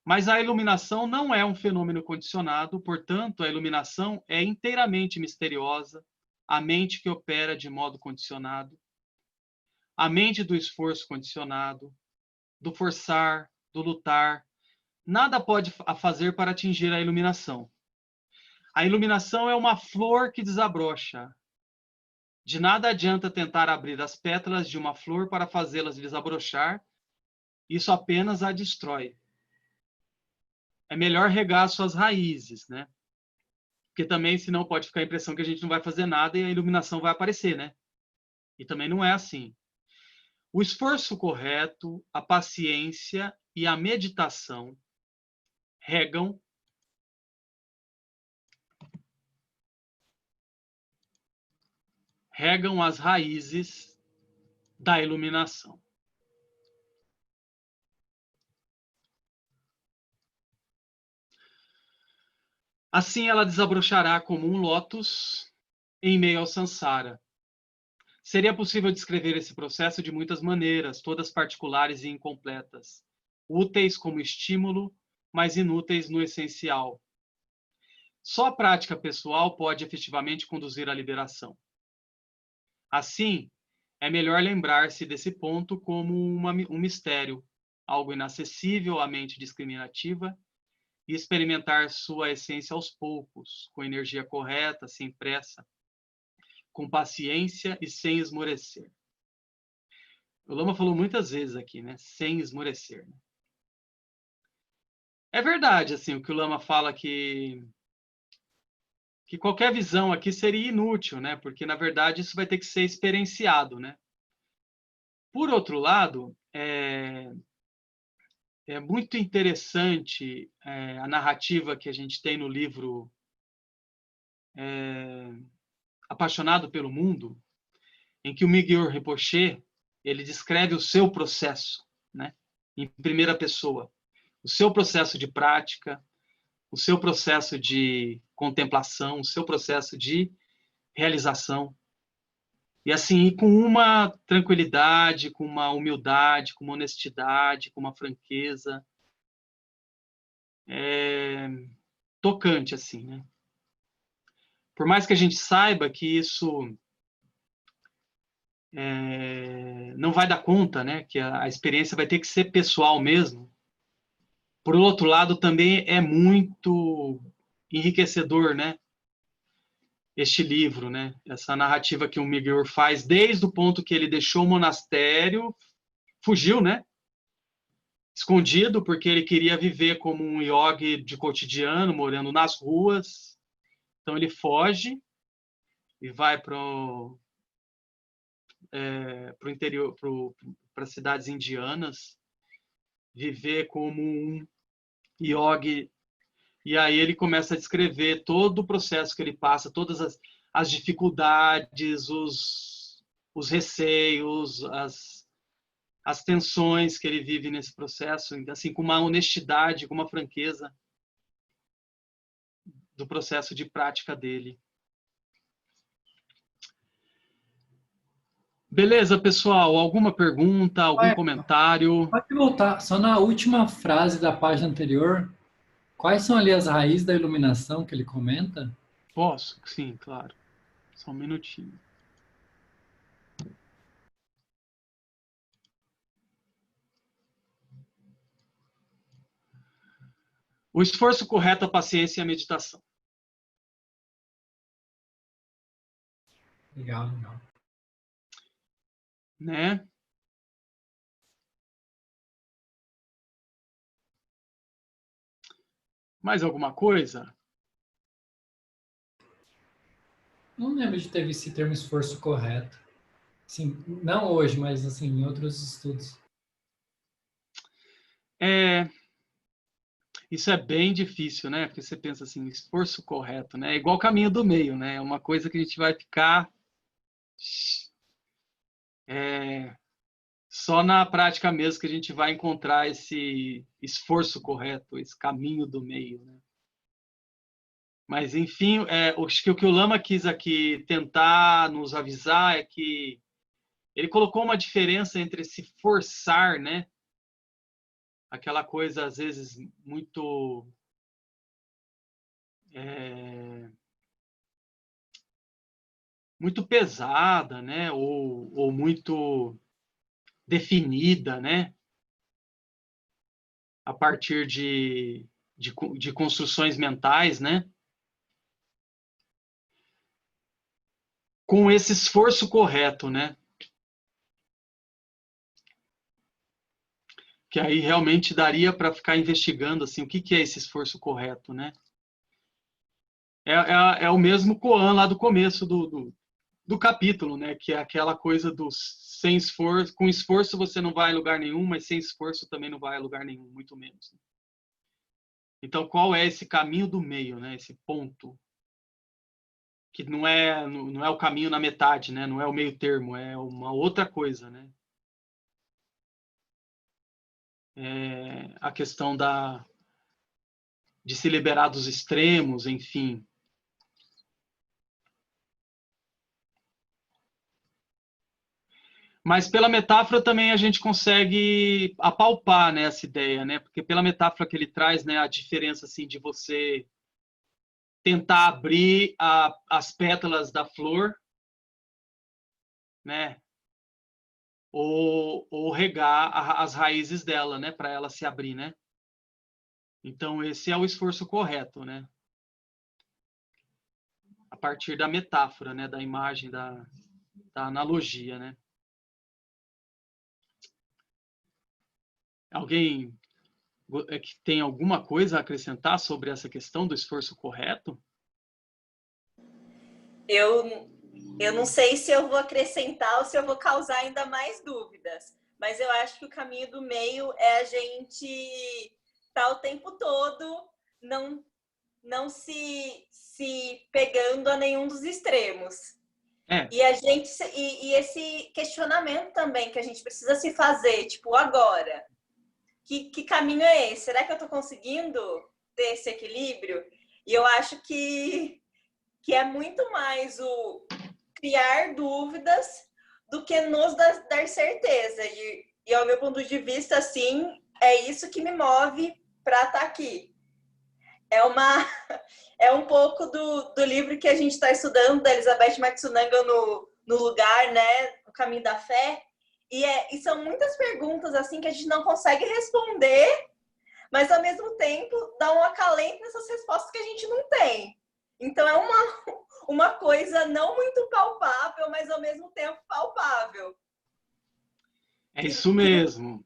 Mas a iluminação não é um fenômeno condicionado, portanto, a iluminação é inteiramente misteriosa, a mente que opera de modo condicionado, a mente do esforço condicionado, do forçar, do lutar, nada pode fazer para atingir a iluminação. A iluminação é uma flor que desabrocha. De nada adianta tentar abrir as pétalas de uma flor para fazê-las desabrochar, isso apenas a destrói. É melhor regar suas raízes, né? Porque também, senão, pode ficar a impressão que a gente não vai fazer nada e a iluminação vai aparecer, né? E também não é assim. O esforço correto, a paciência e a meditação regam as raízes da iluminação. Assim ela desabrochará como um lótus em meio ao Sansara. Seria possível descrever esse processo de muitas maneiras, todas particulares e incompletas, úteis como estímulo, mas inúteis no essencial. Só a prática pessoal pode efetivamente conduzir à liberação. Assim, é melhor lembrar-se desse ponto como um mistério, algo inacessível à mente discriminativa, e experimentar sua essência aos poucos, com energia correta, sem pressa, com paciência e sem esmorecer. O Lama falou muitas vezes aqui, né? Sem esmorecer. É verdade, assim, o que o Lama fala que qualquer visão aqui seria inútil, né? Porque, na verdade, isso vai ter que ser experienciado, né? Por outro lado, é muito interessante a narrativa que a gente tem no livro Apaixonado pelo Mundo, em que o Miguel Rinpoche, ele descreve o seu processo, né, em primeira pessoa, o seu processo de prática, o seu processo de contemplação, o seu processo de realização. E assim, com uma tranquilidade, com uma humildade, com uma honestidade, com uma franqueza, tocante, assim, né? Por mais que a gente saiba que isso não vai dar conta, né? Que a experiência vai ter que ser pessoal mesmo. Por outro lado, também é muito enriquecedor, né? Este livro, né? Essa narrativa que o Miguel faz desde o ponto que ele deixou o monastério, fugiu, né? Escondido, porque ele queria viver como um yogi de cotidiano, morando nas ruas. Então ele foge e vai para o interior, para cidades indianas, viver como um yogi. E aí ele começa a descrever todo o processo que ele passa, todas as dificuldades, os receios, as tensões que ele vive nesse processo, assim, com uma honestidade, com uma franqueza do processo de prática dele. Beleza, pessoal? Alguma pergunta, algum comentário? Pode voltar, só na última frase da página anterior. Quais são ali as raízes da iluminação que ele comenta? Posso? Sim, claro. Só um minutinho. O esforço correto, a paciência e a meditação. Legal, legal. Né? Mais alguma coisa? Não lembro de ter visto esse termo esforço correto. Sim, não hoje, mas assim, em outros estudos. Isso é bem difícil, né? Porque você pensa assim, esforço correto, né? É igual caminho do meio, né? É uma coisa que a gente vai ficar só na prática mesmo que a gente vai encontrar esse esforço correto, esse caminho do meio, né? Mas, enfim, acho que o que o Lama quis aqui tentar nos avisar é que ele colocou uma diferença entre se forçar, né? Aquela coisa, às vezes, muito muito pesada, né? Ou muito definida, né? A partir de construções mentais, né? Com esse esforço correto, né? Que aí realmente daria para ficar investigando assim, o que é esse esforço correto, né? É o mesmo koan lá do começo do capítulo, né? Que é aquela coisa do sem esforço, com esforço você não vai a lugar nenhum, mas sem esforço também não vai a lugar nenhum, muito menos. Então, qual é esse caminho do meio, né? Esse ponto que não é o caminho na metade, né? Não é o meio termo, é uma outra coisa, né? A questão de se liberar dos extremos, enfim. Mas pela metáfora também a gente consegue apalpar, né, essa ideia, né? Porque pela metáfora que ele traz, né, a diferença assim de você tentar abrir as pétalas da flor, né? Ou regar as raízes dela, né, para ela se abrir, né? Então esse é o esforço correto, né? A partir da metáfora, né, da imagem, da analogia, né? Alguém que tem alguma coisa a acrescentar sobre essa questão do esforço correto? Eu não sei se eu vou acrescentar ou se eu vou causar ainda mais dúvidas, mas eu acho que o caminho do meio é a gente estar o tempo todo não não se pegando a nenhum dos extremos. É. E a gente e esse questionamento também que a gente precisa se fazer, tipo, agora, que caminho é esse? Será que eu estou conseguindo ter esse equilíbrio? E eu acho que é muito mais o criar dúvidas do que nos dar certeza. E ao meu ponto de vista, assim, é isso que me move para estar aqui. É um pouco do livro que a gente está estudando, da Elizabeth Matsunaga no Lugar, né? O Caminho da Fé. E são muitas perguntas assim que a gente não consegue responder, mas ao mesmo tempo dá um acalento nessas respostas que a gente não tem. Então é uma coisa não muito palpável, mas ao mesmo tempo palpável. É isso mesmo.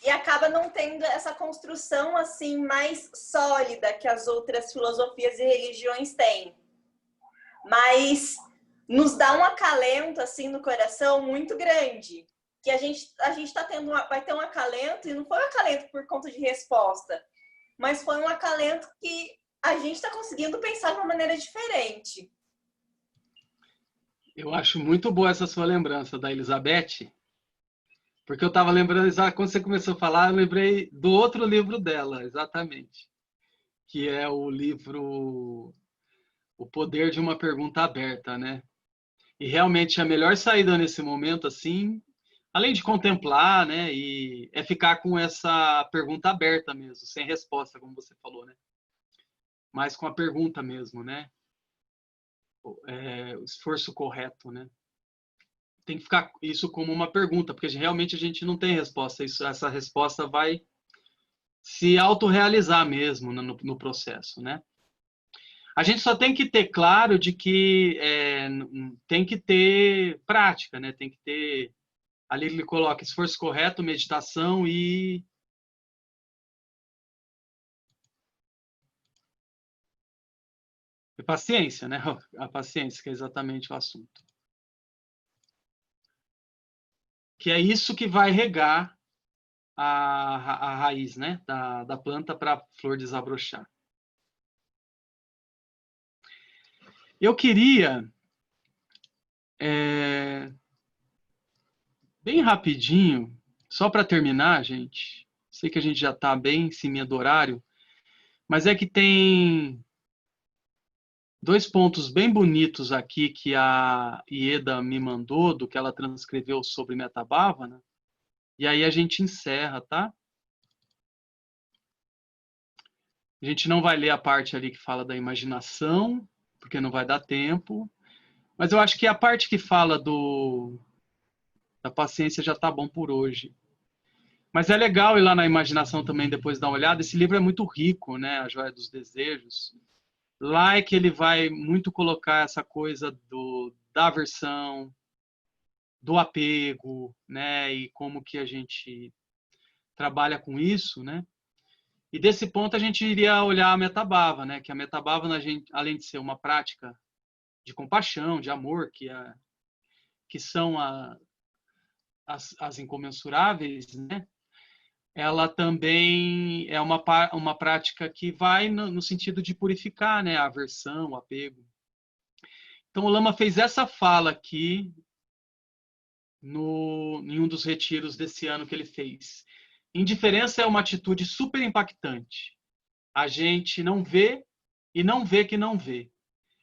E acaba não tendo essa construção assim mais sólida que as outras filosofias e religiões têm. Mas nos dá um acalento assim no coração muito grande. Que a gente tá tendo vai ter um acalento, e não foi um acalento por conta de resposta, mas foi um acalento que a gente está conseguindo pensar de uma maneira diferente. Eu acho muito boa essa sua lembrança da Elizabeth, porque eu estava lembrando, quando você começou a falar, eu lembrei do outro livro dela, exatamente, que é o livro O Poder de uma Pergunta Aberta, né? E realmente a melhor saída nesse momento, assim, além de contemplar, né, e é ficar com essa pergunta aberta mesmo, sem resposta, como você falou, né? Mas com a pergunta mesmo, né? O esforço correto, né? Tem que ficar isso como uma pergunta, porque realmente a gente não tem resposta. Essa resposta vai se autorrealizar mesmo no processo, né? A gente só tem que ter claro de que tem que ter prática, né? Tem que ter... Ali ele coloca esforço correto, meditação e paciência, né? A paciência, que é exatamente o assunto. Que é isso que vai regar a raiz, né? Da planta para a flor desabrochar. Eu queria, bem rapidinho, só para terminar, gente, sei que a gente já está bem em cima do horário, mas é que tem 2 pontos bem bonitos aqui que a Ieda me mandou, do que ela transcreveu sobre Metabhavana, e aí a gente encerra, tá? A gente não vai ler a parte ali que fala da imaginação, porque não vai dar tempo, mas eu acho que a parte que fala da paciência já está bom por hoje. Mas é legal ir lá na imaginação também depois dar uma olhada. Esse livro é muito rico, né? A Joia dos Desejos. Lá é que ele vai muito colocar essa coisa da aversão, do apego, né? E como que a gente trabalha com isso, né? E desse ponto a gente iria olhar a Metabhava, né? Que a Metabhava, além de ser uma prática de compaixão, de amor, que são as incomensuráveis, né? Ela também é uma prática que vai no sentido de purificar, né? A aversão, o apego. Então, o Lama fez essa fala aqui em um dos retiros desse ano que ele fez. Indiferença é uma atitude super impactante. A gente não vê e não vê que não vê.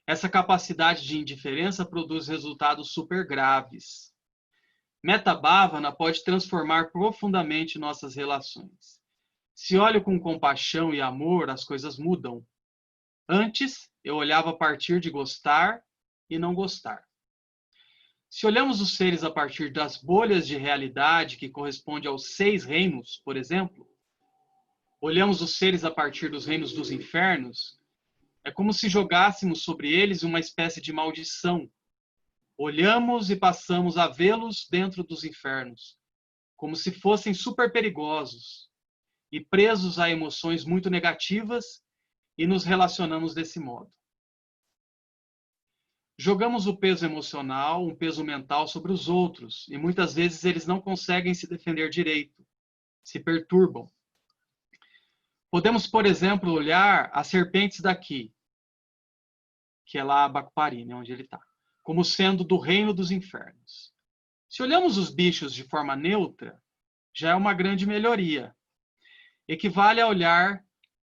Essa capacidade de indiferença produz resultados super graves. Metabhavana pode transformar profundamente nossas relações. Se olho com compaixão e amor, as coisas mudam. Antes, eu olhava a partir de gostar e não gostar. Se olhamos os seres a partir das bolhas de realidade que correspondem aos 6 reinos, por exemplo, olhamos os seres a partir dos reinos dos infernos, é como se jogássemos sobre eles uma espécie de maldição. Olhamos e passamos a vê-los dentro dos infernos, como se fossem super perigosos e presos a emoções muito negativas, e nos relacionamos desse modo. Jogamos o peso emocional, um peso mental sobre os outros, e muitas vezes eles não conseguem se defender direito, se perturbam. Podemos, por exemplo, olhar as serpentes daqui, que é lá Bacupari, né, onde ele está, como sendo do reino dos infernos. Se olhamos os bichos de forma neutra, já é uma grande melhoria. Equivale a olhar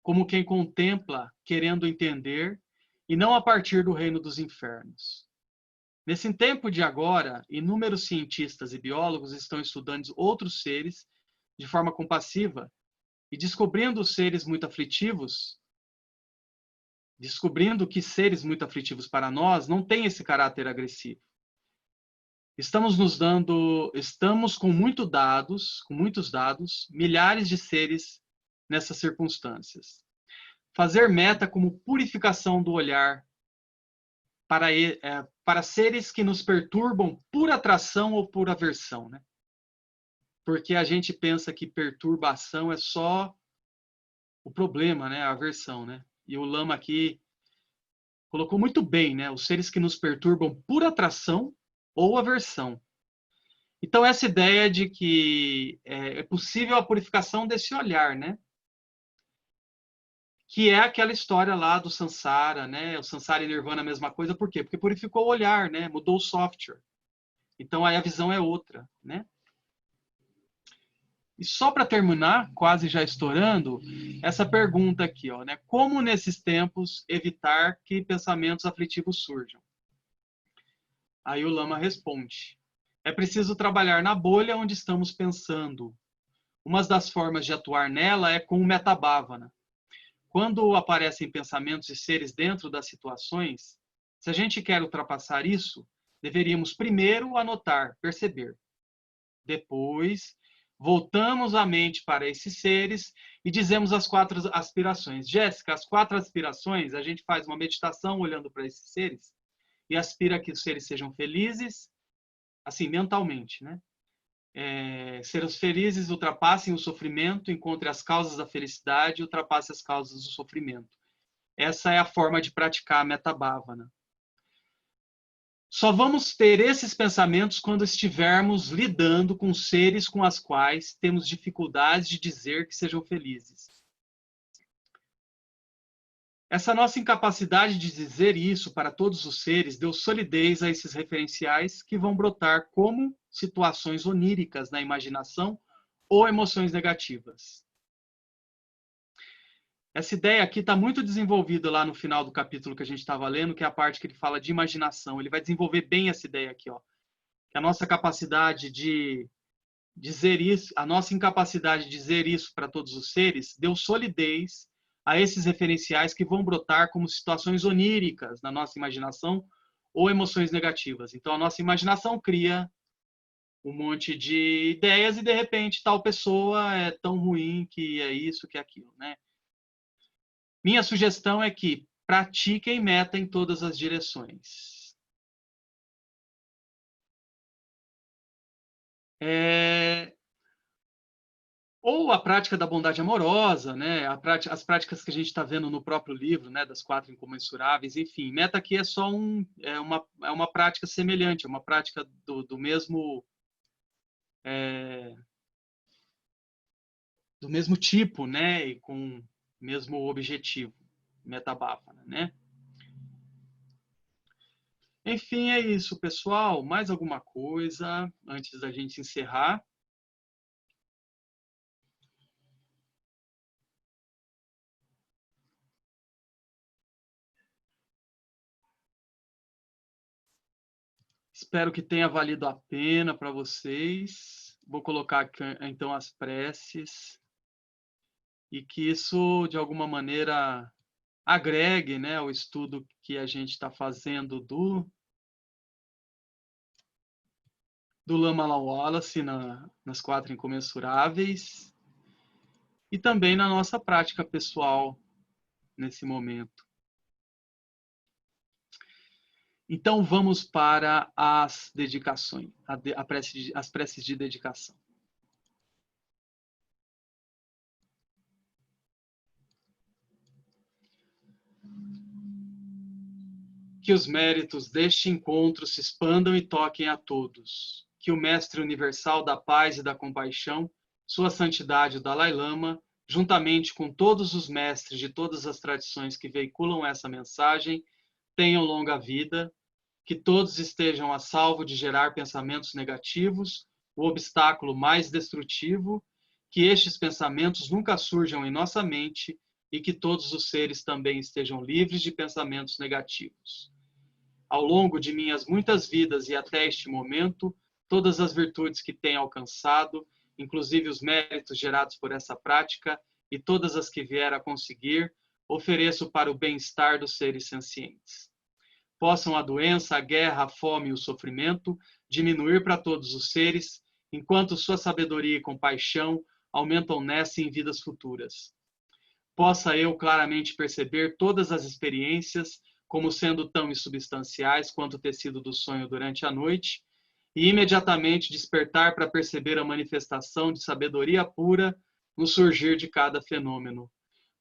como quem contempla, querendo entender, e não a partir do reino dos infernos. Nesse tempo de agora, inúmeros cientistas e biólogos estão estudando outros seres de forma compassiva e descobrindo que seres muito aflitivos para nós não têm esse caráter agressivo. Estamos com muitos dados, milhares de seres nessas circunstâncias. Fazer meta como purificação do olhar para seres que nos perturbam por atração ou por aversão, né? Porque a gente pensa que perturbação é só o problema, né? A aversão, né? E o Lama aqui colocou muito bem, né? Os seres que nos perturbam por atração ou aversão. Então, essa ideia de que é possível a purificação desse olhar, né? Que é aquela história lá do Sansara, né? O Sansara e Nirvana a mesma coisa, por quê? Porque purificou o olhar, né? Mudou o software. Então, aí a visão é outra, né? E só para terminar, quase já estourando, essa pergunta aqui, ó, né? Como nesses tempos evitar que pensamentos aflitivos surjam? Aí o Lama responde: é preciso trabalhar na bolha onde estamos pensando. Uma das formas de atuar nela é com o metabhavana. Quando aparecem pensamentos e seres dentro das situações, se a gente quer ultrapassar isso, deveríamos primeiro anotar, perceber. Depois, voltamos a mente para esses seres e dizemos as 4 aspirações. Jéssica, as 4 aspirações, a gente faz uma meditação olhando para esses seres e aspira que os seres sejam felizes, assim, mentalmente, né? Seres felizes, ultrapassem o sofrimento, encontrem as causas da felicidade e ultrapassem as causas do sofrimento. Essa é a forma de praticar a metabhavana. Só vamos ter esses pensamentos quando estivermos lidando com seres com os quais temos dificuldade de dizer que sejam felizes. Essa nossa incapacidade de dizer isso para todos os seres deu solidez a esses referenciais que vão brotar como situações oníricas na imaginação ou emoções negativas. Essa ideia aqui está muito desenvolvida lá no final do capítulo que a gente estava lendo, que é a parte que ele fala de imaginação. Ele vai desenvolver bem essa ideia aqui, ó. Que a nossa capacidade de dizer isso, a nossa incapacidade de dizer isso para todos os seres, deu solidez a esses referenciais que vão brotar como situações oníricas na nossa imaginação ou emoções negativas. Então, a nossa imaginação cria um monte de ideias e, de repente, tal pessoa é tão ruim que é isso, que é aquilo, né? Minha sugestão é que pratiquem meta em todas as direções. Ou a prática da bondade amorosa, né? As práticas que a gente está vendo no próprio livro, né? Das 4 incomensuráveis, enfim. Meta aqui é só uma prática semelhante, é uma prática do mesmo tipo, né? E com o mesmo objetivo, metabhavana, né? Enfim, é isso, pessoal. Mais alguma coisa antes da gente encerrar? Espero que tenha valido a pena para vocês. Vou colocar aqui, então, as preces e que isso, de alguma maneira, agregue, né, o estudo que a gente está fazendo do Lama Wallace nas 4 incomensuráveis e também na nossa prática pessoal nesse momento. Então, vamos para as dedicações, as preces de dedicação. Que os méritos deste encontro se expandam e toquem a todos. Que o Mestre Universal da Paz e da Compaixão, Sua Santidade o Dalai Lama, juntamente com todos os mestres de todas as tradições que veiculam essa mensagem, tenham longa vida, que todos estejam a salvo de gerar pensamentos negativos, o obstáculo mais destrutivo, que estes pensamentos nunca surjam em nossa mente e que todos os seres também estejam livres de pensamentos negativos. Ao longo de minhas muitas vidas e até este momento, todas as virtudes que tenho alcançado, inclusive os méritos gerados por essa prática e todas as que vier a conseguir, ofereço para o bem-estar dos seres sencientes. Possam a doença, a guerra, a fome e o sofrimento diminuir para todos os seres, enquanto sua sabedoria e compaixão aumentam nessa e em vidas futuras. Possa eu claramente perceber todas as experiências como sendo tão insubstanciais quanto o tecido do sonho durante a noite, e imediatamente despertar para perceber a manifestação de sabedoria pura no surgir de cada fenômeno.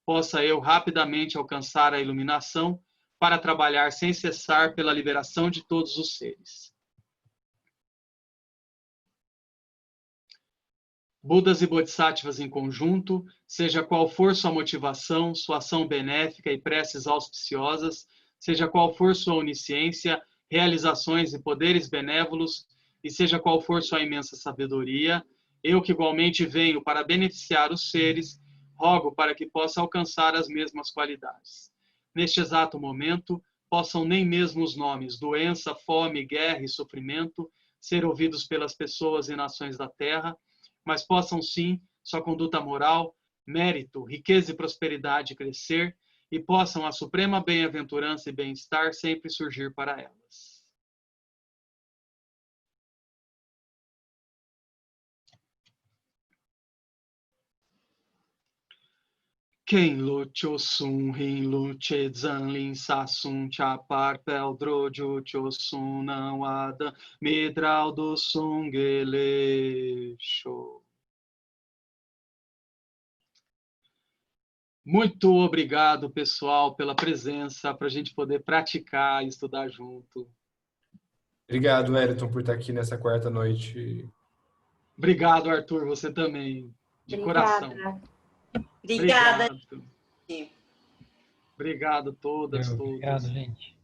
Possa eu rapidamente alcançar a iluminação para trabalhar sem cessar pela liberação de todos os seres. Budas e Bodhisattvas em conjunto, seja qual for sua motivação, sua ação benéfica e preces auspiciosas, seja qual for sua onisciência, realizações e poderes benévolos, e seja qual for sua imensa sabedoria, eu que igualmente venho para beneficiar os seres, rogo para que possa alcançar as mesmas qualidades. Neste exato momento, possam nem mesmo os nomes doença, fome, guerra e sofrimento ser ouvidos pelas pessoas e nações da Terra, mas possam sim sua conduta moral, mérito, riqueza e prosperidade crescer e possam a suprema bem-aventurança e bem-estar sempre surgir para elas. Quem lucho sun rin luche zanlin sasun chapar peldrojo chosun não ada medral do sungeleixo. Muito obrigado, pessoal, pela presença, para a gente poder praticar e estudar junto. Obrigado, Wellington, por estar aqui nessa quarta noite. Obrigado, Arthur, você também, de Obrigada. coração. Obrigada. Obrigado todas, todos. Obrigado, gente.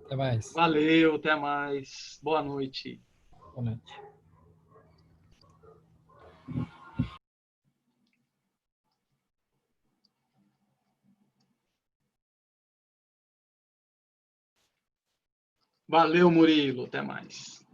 Até mais. Valeu, até mais. Boa noite. Boa noite. Valeu, Murilo. Até mais.